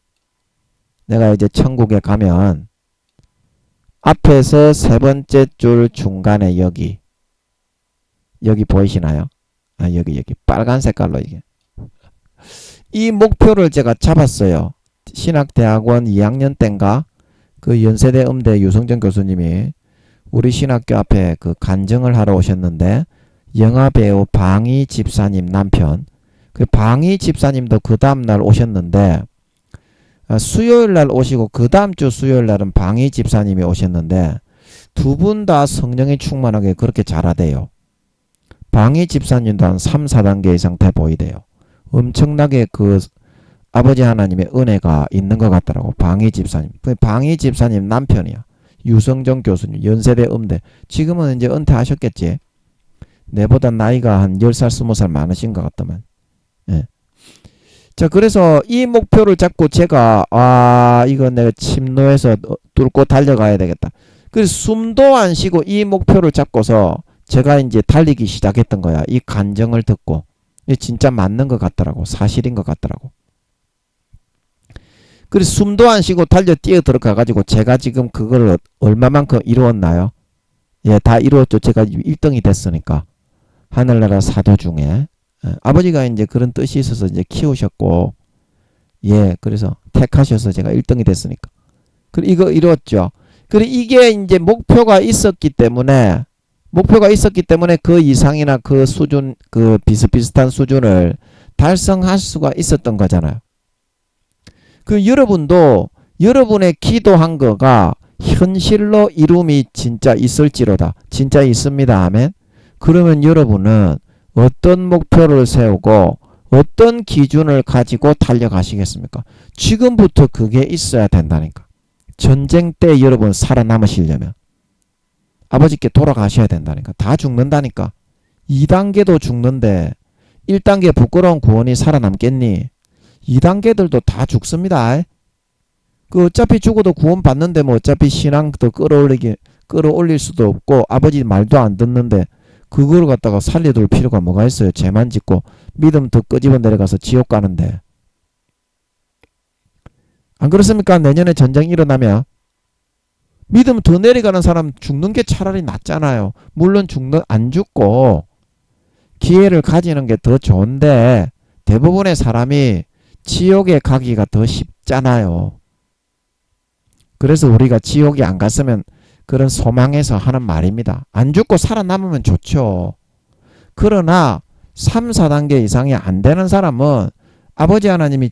내가 이제 천국에 가면 앞에서 세 번째 줄 중간에 여기 보이시나요? 여기 빨간 색깔로 이게 이 목표를 제가 잡았어요. 신학대학원 2학년 때인가 그 연세대 음대 유성정 교수님이 우리 신학교 앞에 그 간증을 하러 오셨는데 영화배우 방희 집사님 남편 그 방희 집사님도 그 다음날 오셨는데 수요일날 오시고 그 다음 주 수요일날은 방희 집사님이 오셨는데 두 분 다 성령이 충만하게 그렇게 잘하대요. 방희 집사님도 한 3, 4단계 이상 돼 보이대요. 엄청나게 그 아버지 하나님의 은혜가 있는 것 같더라고. 방희 집사님. 방희 집사님 남편이야. 유성정 교수님. 연세대 음대. 지금은 이제 은퇴하셨겠지. 내보다 나이가 한 10살 20살 많으신 것 같더만. 예. 자, 그래서 이 목표를 잡고 제가 이거 내가 침노해서 뚫고 달려가야 되겠다. 그래서 숨도 안 쉬고 이 목표를 잡고서 제가 이제 달리기 시작했던 거야. 이 간증을 듣고. 진짜 맞는 것 같더라고. 사실인 것 같더라고. 그래서 숨도 안 쉬고 달려 뛰어 들어가가지고 제가 지금 그걸 얼마만큼 이루었나요? 예, 다 이루었죠. 제가 1등이 됐으니까. 하늘나라 사도 중에. 아버지가 이제 그런 뜻이 있어서 이제 키우셨고, 예, 그래서 택하셔서 제가 1등이 됐으니까. 그리고 이거 이루었죠. 그리고 이게 이제 목표가 있었기 때문에 그 이상이나 그 수준, 그 비슷비슷한 수준을 달성할 수가 있었던 거잖아요. 그 여러분도 여러분의 기도한 거가 현실로 이룸이 진짜 있을지로다. 진짜 있습니다. 아멘. 그러면 여러분은 어떤 목표를 세우고 어떤 기준을 가지고 달려가시겠습니까? 지금부터 그게 있어야 된다니까. 전쟁 때 여러분 살아남으시려면 아버지께 돌아가셔야 된다니까. 다 죽는다니까. 2단계도 죽는데 1단계 부끄러운 구원이 살아남겠니? 2단계들도 다 죽습니다. 그 어차피 죽어도 구원 받는데 뭐 어차피 신앙도 끌어올릴 수도 없고 아버지 말도 안 듣는데 그걸 갖다가 살려둘 필요가 뭐가 있어요? 죄만 짓고 믿음 더 끄집어 내려가서 지옥 가는데. 안 그렇습니까? 내년에 전쟁이 일어나면 믿음 더 내려가는 사람 죽는 게 차라리 낫잖아요. 물론 안 죽고 기회를 가지는 게 더 좋은데 대부분의 사람이 지옥에 가기가 더 쉽잖아요. 그래서 우리가 지옥에 안 갔으면 그런 소망에서 하는 말입니다. 안 죽고 살아남으면 좋죠. 그러나 3, 4단계 이상이 안 되는 사람은 아버지 하나님이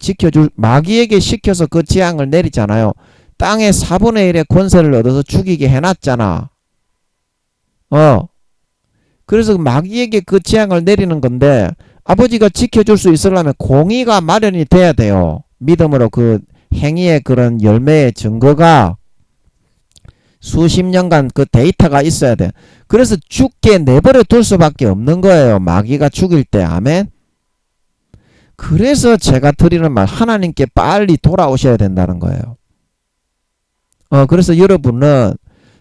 마귀에게 시켜서 그 재앙을 내리잖아요. 땅의 4분의 1의 권세를 얻어서 죽이게 해놨잖아. 그래서 마귀에게 그 재앙을 내리는 건데 아버지가 지켜줄 수 있으려면 공의가 마련이 돼야 돼요. 믿음으로 그 행위의 그런 열매의 증거가 수십 년간 그 데이터가 있어야 돼. 그래서 죽게 내버려 둘 수밖에 없는 거예요. 마귀가 죽일 때. 아멘. 그래서 제가 드리는 말, 하나님께 빨리 돌아오셔야 된다는 거예요. 그래서 여러분은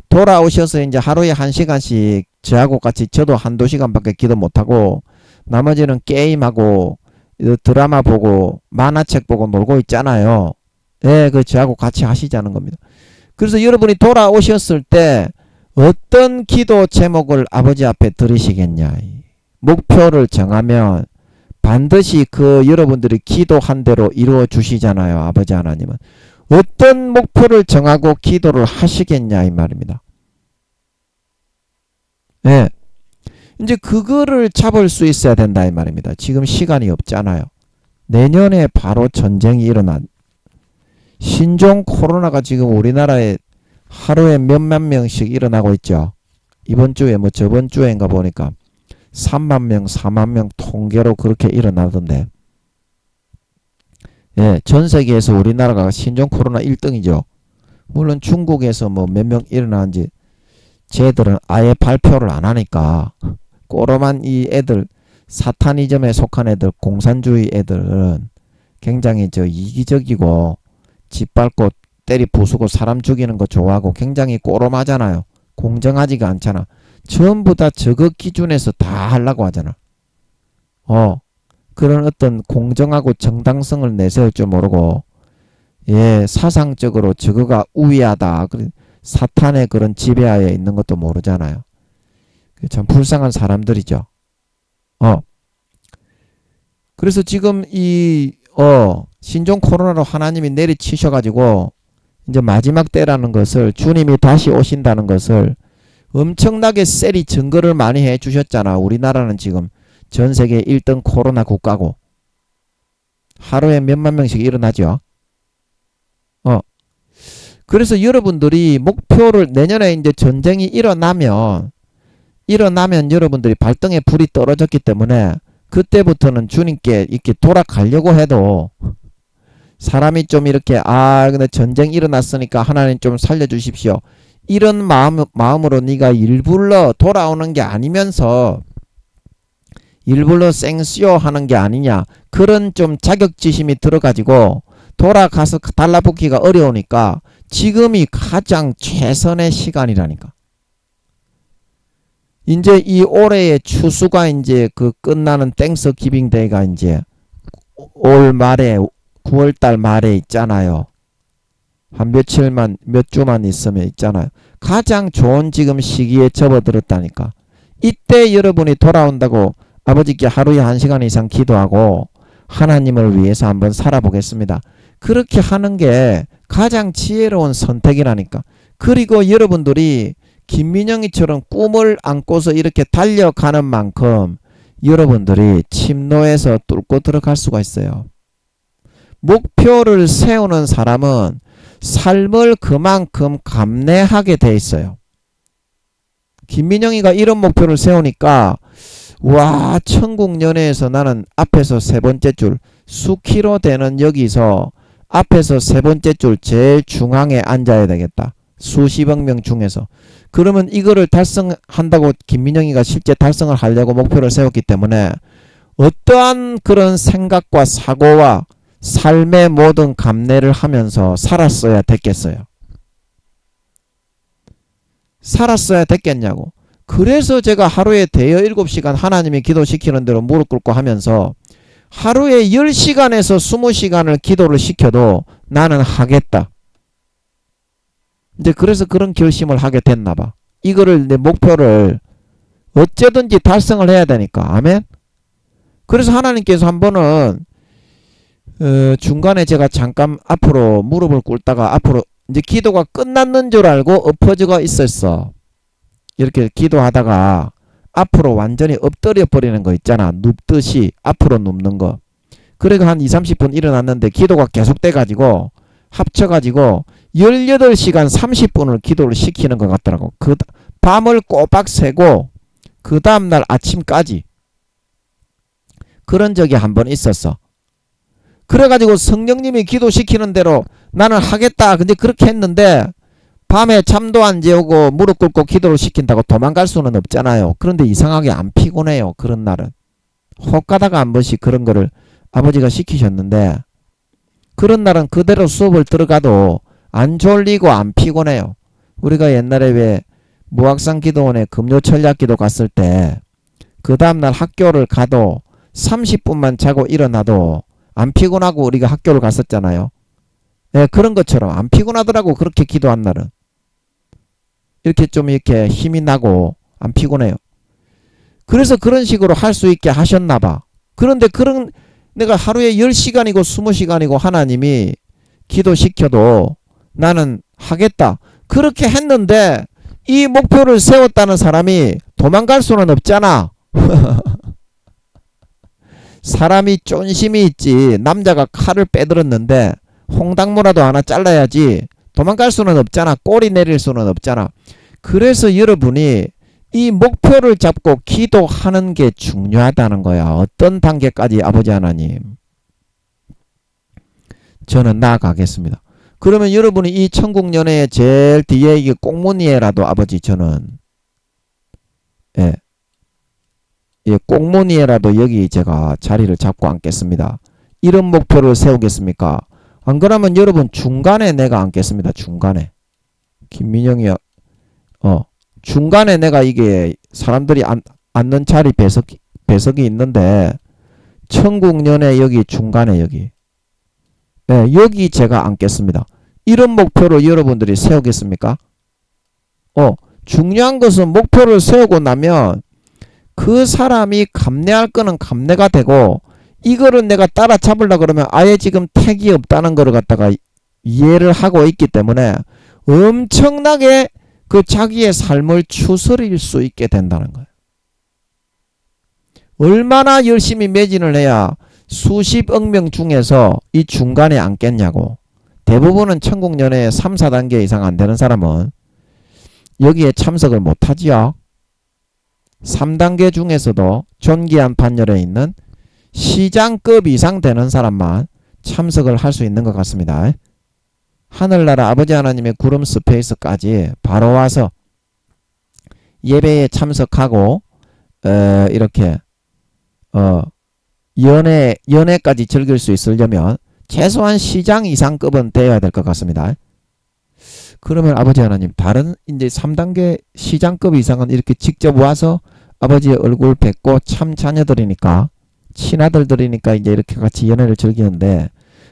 돌아오셔서 이제 하루에 1시간씩 저하고 같이, 저도 1~2시간밖에 기도 못하고 나머지는 게임하고 드라마 보고 만화책 보고 놀고 있잖아요. 예, 그 저하고 같이 하시자는 겁니다. 그래서 여러분이 돌아오셨을 때 어떤 기도 제목을 아버지 앞에 들으시겠냐. 목표를 정하면 반드시 그 여러분들이 기도한 대로 이루어 주시잖아요. 아버지 하나님은. 어떤 목표를 정하고 기도를 하시겠냐 이 말입니다. 예. 이제 그거를 잡을 수 있어야 된다 이 말입니다. 지금 시간이 없잖아요. 내년에 바로 전쟁이 일어난 신종 코로나가 지금 우리나라에 하루에 몇만 명씩 일어나고 있죠. 이번 주에 뭐 저번 주에인가 보니까 3만 명, 4만 명 통계로 그렇게 일어나던데. 예, 전 세계에서 우리나라가 신종 코로나 1등이죠. 물론 중국에서 뭐 몇 명 일어나는지 쟤들은 아예 발표를 안 하니까 꼬로만 이 애들 사타니즘에 속한 애들, 공산주의 애들은 굉장히 이기적이고 짓밟고 때리 부수고 사람 죽이는 거 좋아하고 굉장히 꼬롬하잖아요. 공정하지가 않잖아. 전부 다 저거 기준에서 다 하려고 하잖아. 그런 어떤 공정하고 정당성을 내세울 줄 모르고, 예, 사상적으로 저거가 우위하다. 사탄의 그런 지배하에 있는 것도 모르잖아요. 참 불쌍한 사람들이죠. 그래서 지금 신종 코로나로 하나님이 내리치셔가지고 이제 마지막 때라는 것을, 주님이 다시 오신다는 것을 엄청나게 세리 증거를 많이 해주셨잖아. 우리나라는 지금 전 세계 1등 코로나 국가고 하루에 몇만 명씩 일어나죠. 그래서 여러분들이 목표를, 내년에 이제 전쟁이 일어나면 여러분들이 발등에 불이 떨어졌기 때문에 그때부터는 주님께 이렇게 돌아가려고 해도 사람이 좀 이렇게 근데 전쟁 일어났으니까 하나님 좀 살려주십시오. 이런 마음으로 네가 일부러 돌아오는 게 아니면서 일부러 생쇼 하는 게 아니냐. 그런 좀 자격지심이 들어가지고 돌아가서 달라붙기가 어려우니까 지금이 가장 최선의 시간이라니까. 이제 이 올해의 추수가 이제 그 끝나는 땡스 기빙 데이가 이제 올 말에 9월달 말에 있잖아요. 한 몇 주만 있으면 있잖아요. 가장 좋은 지금 시기에 접어들었다니까. 이때 여러분이 돌아온다고 아버지께 하루에 1시간 이상 기도하고 하나님을 위해서 한번 살아보겠습니다. 그렇게 하는 게 가장 지혜로운 선택이라니까. 그리고 여러분들이 김민영이처럼 꿈을 안고서 이렇게 달려가는 만큼 여러분들이 침노에서 뚫고 들어갈 수가 있어요. 목표를 세우는 사람은 삶을 그만큼 감내하게 돼 있어요. 김민영이가 이런 목표를 세우니까 와, 천국 연애에서 나는 앞에서 세 번째 줄 수키로 되는 여기서 앞에서 세 번째 줄 제일 중앙에 앉아야 되겠다. 수십억 명 중에서. 그러면 이거를 달성한다고 김민영이가 실제 달성을 하려고 목표를 세웠기 때문에 어떠한 그런 생각과 사고와 삶의 모든 감내를 하면서 살았어야 됐겠어요. 살았어야 됐겠냐고. 그래서 제가 하루에 대여 7시간 하나님이 기도시키는 대로 무릎 꿇고 하면서 하루에 10시간에서 20시간을 기도를 시켜도 나는 하겠다. 이제 그래서 그런 결심을 하게 됐나 봐. 이거를 내 목표를 어쩌든지 달성을 해야 되니까. 아멘. 그래서 하나님께서 한 번은 중간에 제가 잠깐 앞으로 무릎을 꿇다가 앞으로 이제 기도가 끝났는 줄 알고 엎어지고 있었어. 이렇게 기도하다가 앞으로 완전히 엎드려 버리는 거 있잖아. 눕듯이 앞으로 눕는 거. 그래가 한 2-30분 일어났는데 기도가 계속돼 가지고 합쳐가지고 18시간 30분을 기도를 시키는 것 같더라고. 그 밤을 꼬박 새고 그 다음날 아침까지 그런 적이 한 번 있었어. 그래가지고 성령님이 기도시키는 대로 나는 하겠다. 근데 그렇게 했는데 밤에 잠도 안 재우고 무릎 꿇고 기도를 시킨다고 도망갈 수는 없잖아요. 그런데 이상하게 안 피곤해요. 그런 날은. 혹 가다가 한 번씩 그런 거를 아버지가 시키셨는데 그런 날은 그대로 수업을 들어가도 안 졸리고 안 피곤해요. 우리가 옛날에 왜 무학상 기도원에 금요철야 기도 갔을 때 그 다음날 학교를 가도 30분만 자고 일어나도 안 피곤하고 우리가 학교를 갔었잖아요. 네, 그런 것처럼 안 피곤하더라고. 그렇게 기도한 날은. 이렇게 좀 이렇게 힘이 나고 안 피곤해요. 그래서 그런 식으로 할 수 있게 하셨나 봐. 그런데 그런 내가 하루에 10시간이고 20시간이고 하나님이 기도시켜도 나는 하겠다. 그렇게 했는데 이 목표를 세웠다는 사람이 도망갈 수는 없잖아. 사람이 쫀심이 있지. 남자가 칼을 빼들었는데 홍당무라도 하나 잘라야지. 도망갈 수는 없잖아. 꼬리 내릴 수는 없잖아. 그래서 여러분이 이 목표를 잡고 기도하는 게 중요하다는 거야. 어떤 단계까지 아버지 하나님. 저는 나아가겠습니다. 그러면 여러분이 이 천국연애의 제일 뒤에 이게 꽁무니에라도 아버지 저는 꽁무니에라도 여기 제가 자리를 잡고 앉겠습니다. 이런 목표를 세우겠습니까? 안 그러면 여러분 중간에 내가 앉겠습니다. 중간에. 김민영이요. 중간에 내가 이게 사람들이 앉는 자리 배석이 있는데 천국연애 여기 중간에 여기. 여기 제가 앉겠습니다. 이런 목표를 여러분들이 세우겠습니까? 중요한 것은 목표를 세우고 나면 그 사람이 감내할 거는 감내가 되고 이거를 내가 따라잡으려고 그러면 아예 지금 택이 없다는 거를 갖다가 이해를 하고 있기 때문에 엄청나게 그 자기의 삶을 추스릴 수 있게 된다는 거예요. 얼마나 열심히 매진을 해야 수십억 명 중에서 이 중간에 앉겠냐고. 대부분은 천국연애에 3-4단계 이상 안 되는 사람은 여기에 참석을 못하지요. 3단계 중에서도 존귀한 판결에 있는 시장급 이상 되는 사람만 참석을 할 수 있는 것 같습니다. 하늘나라 아버지 하나님의 구름 스페이스까지 바로 와서 예배에 참석하고 이렇게 연애까지 즐길 수 있으려면 최소한 시장 이상급은 되어야 될 것 같습니다. 그러면 아버지 하나님 다른 이제 3단계 시장급 이상은 이렇게 직접 와서 아버지의 얼굴 뵙고 참 자녀들이니까 친아들들이니까 이제 이렇게 같이 연애를 즐기는데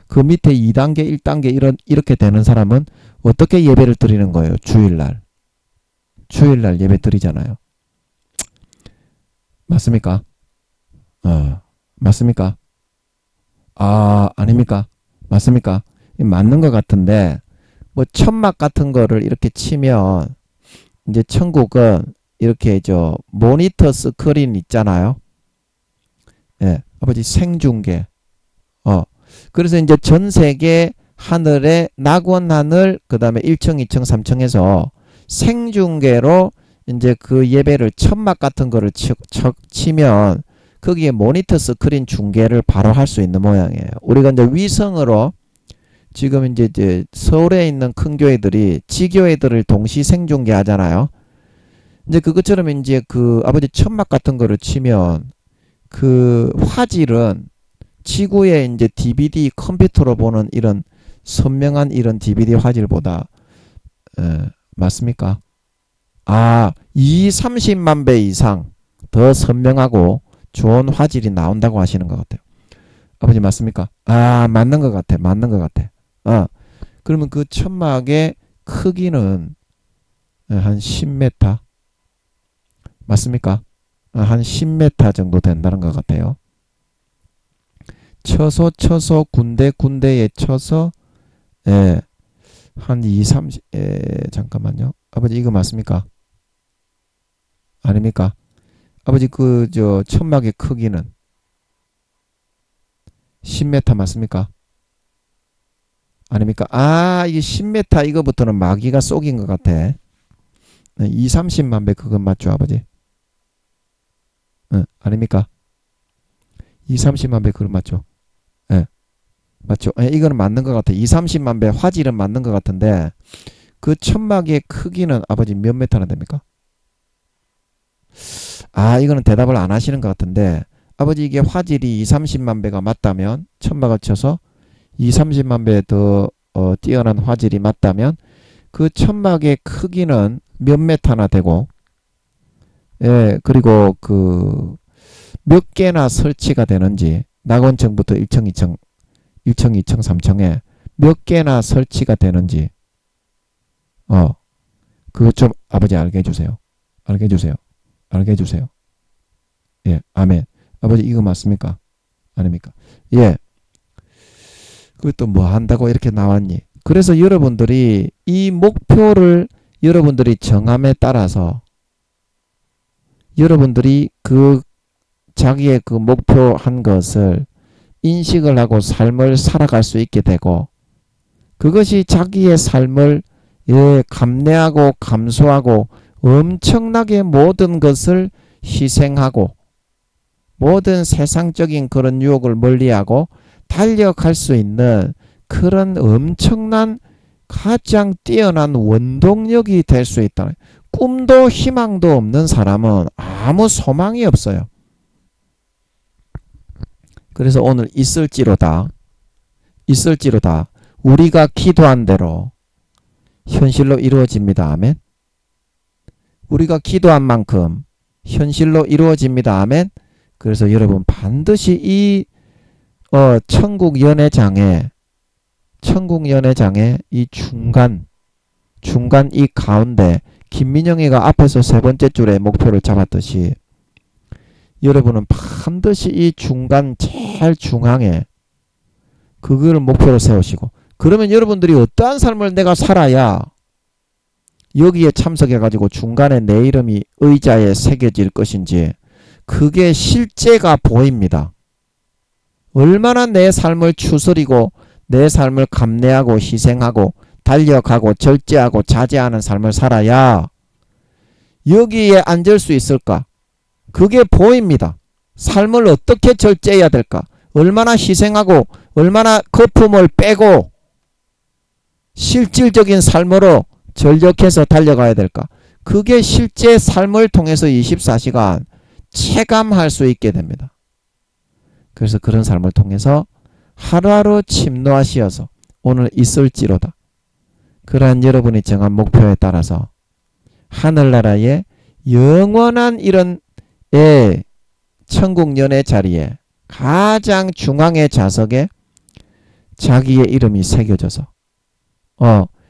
그 밑에 2단계 1단계 이렇게 되는 사람은 어떻게 예배를 드리는 거예요? 주일날 예배 드리잖아요. 맞습니까? 맞습니까? 아닙니까? 맞습니까? 맞는 것 같은데 뭐 천막 같은 거를 이렇게 치면 이제 천국은 이렇게 저 모니터 스크린 있잖아요. 예, 아버지 생중계. 그래서 이제 전 세계 하늘에 낙원 하늘 그다음에 1층, 2층, 3층에서 생중계로 이제 그 예배를 천막 같은 거를 치면 거기에 모니터 스크린 중계를 바로 할 수 있는 모양이에요. 우리가 이제 위성으로 지금 이제 서울에 있는 큰 교회들이 지교회들을 동시 생중계 하잖아요. 이제 그것처럼 이제 그 아버지 천막 같은 거를 치면 그 화질은 지구의 이제 DVD 컴퓨터로 보는 이런 선명한 이런 DVD 화질보다 맞습니까? 30만 배 이상 더 선명하고 좋은 화질이 나온다고 하시는 것 같아요. 아버지 맞습니까? 맞는 것 같아. 맞는 것 같아. 그러면 그 천막의 크기는 한 10m 맞습니까? 한 10m 정도 된다는 것 같아요. 쳐서 군데에 쳐서 한 2, 30 잠깐만요. 아버지 이거 맞습니까? 아닙니까? 아버지 그 저 천막의 크기는 10m 맞습니까? 아닙니까? 이게 10m 이거부터는 마귀가 속인 것 같아. 2, 30만 배 그건 맞죠 아버지? 아닙니까? 2, 30만 배 그건 맞죠? 맞죠? 이거는 맞는 것 같아. 2, 30만 배 화질은 맞는 것 같은데 그 천막의 크기는 아버지 몇 메타나 됩니까? 이거는 대답을 안 하시는 것 같은데 아버지 이게 화질이 2, 30만 배가 맞다면 천막을 쳐서 2, 30만 배 더 뛰어난 화질이 맞다면 그 천막의 크기는 몇 메타나 되고 그리고 그 몇 개나 설치가 되는지 낙원층부터 1층, 2층, 2층, 3층에 몇 개나 설치가 되는지 그거 좀 아버지 알게 해주세요. 알게 해주세요. 알게 해주세요. 예, 아멘. 아버지 이거 맞습니까? 아닙니까? 예. 그것도 뭐 한다고 이렇게 나왔니? 그래서 여러분들이 이 목표를 여러분들이 정함에 따라서 여러분들이 그 자기의 그 목표한 것을 인식을 하고 삶을 살아갈 수 있게 되고 그것이 자기의 삶을 감내하고 감수하고 엄청나게 모든 것을 희생하고 모든 세상적인 그런 유혹을 멀리하고 달려갈 수 있는 그런 엄청난 가장 뛰어난 원동력이 될 수 있다. 꿈도 희망도 없는 사람은 아무 소망이 없어요. 그래서 오늘 있을지로다 우리가 기도한 대로 현실로 이루어집니다. 아멘. 우리가 기도한 만큼 현실로 이루어집니다. 아멘. 그래서 여러분 반드시 이 천국 연회장에 이 중간 이 가운데 김민영이가 앞에서 세 번째 줄에 목표를 잡았듯이 여러분은 반드시 이 중간 제일 중앙에 그걸 목표로 세우시고 그러면 여러분들이 어떠한 삶을 내가 살아야 여기에 참석해가지고 중간에 내 이름이 의자에 새겨질 것인지 그게 실제가 보입니다. 얼마나 내 삶을 추스리고 내 삶을 감내하고 희생하고 달려가고 절제하고 자제하는 삶을 살아야 여기에 앉을 수 있을까? 그게 보입니다. 삶을 어떻게 절제해야 될까? 얼마나 희생하고 얼마나 거품을 빼고 실질적인 삶으로 전력해서 달려가야 될까? 그게 실제 삶을 통해서 24시간 체감할 수 있게 됩니다. 그래서 그런 삶을 통해서 하루하루 침노하시어서 오늘 있을지로다. 그러한 여러분이 정한 목표에 따라서 하늘나라의 영원한 이런 천국 연회 자리에 가장 중앙의 좌석에 자기의 이름이 새겨져서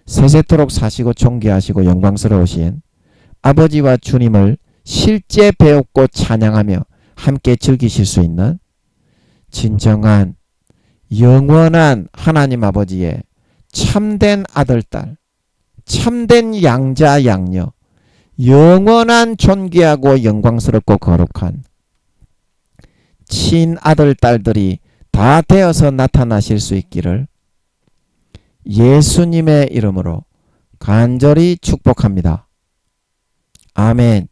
세세토록 사시고 존귀하시고 영광스러우신 아버지와 주님을 실제 배웠고 찬양하며 함께 즐기실 수 있는 진정한 영원한 하나님 아버지의 참된 아들딸, 참된 양자 양녀, 영원한 존귀하고 영광스럽고 거룩한 친아들 딸들이 다 되어서 나타나실 수 있기를 예수님의 이름으로 간절히 축복합니다. 아멘.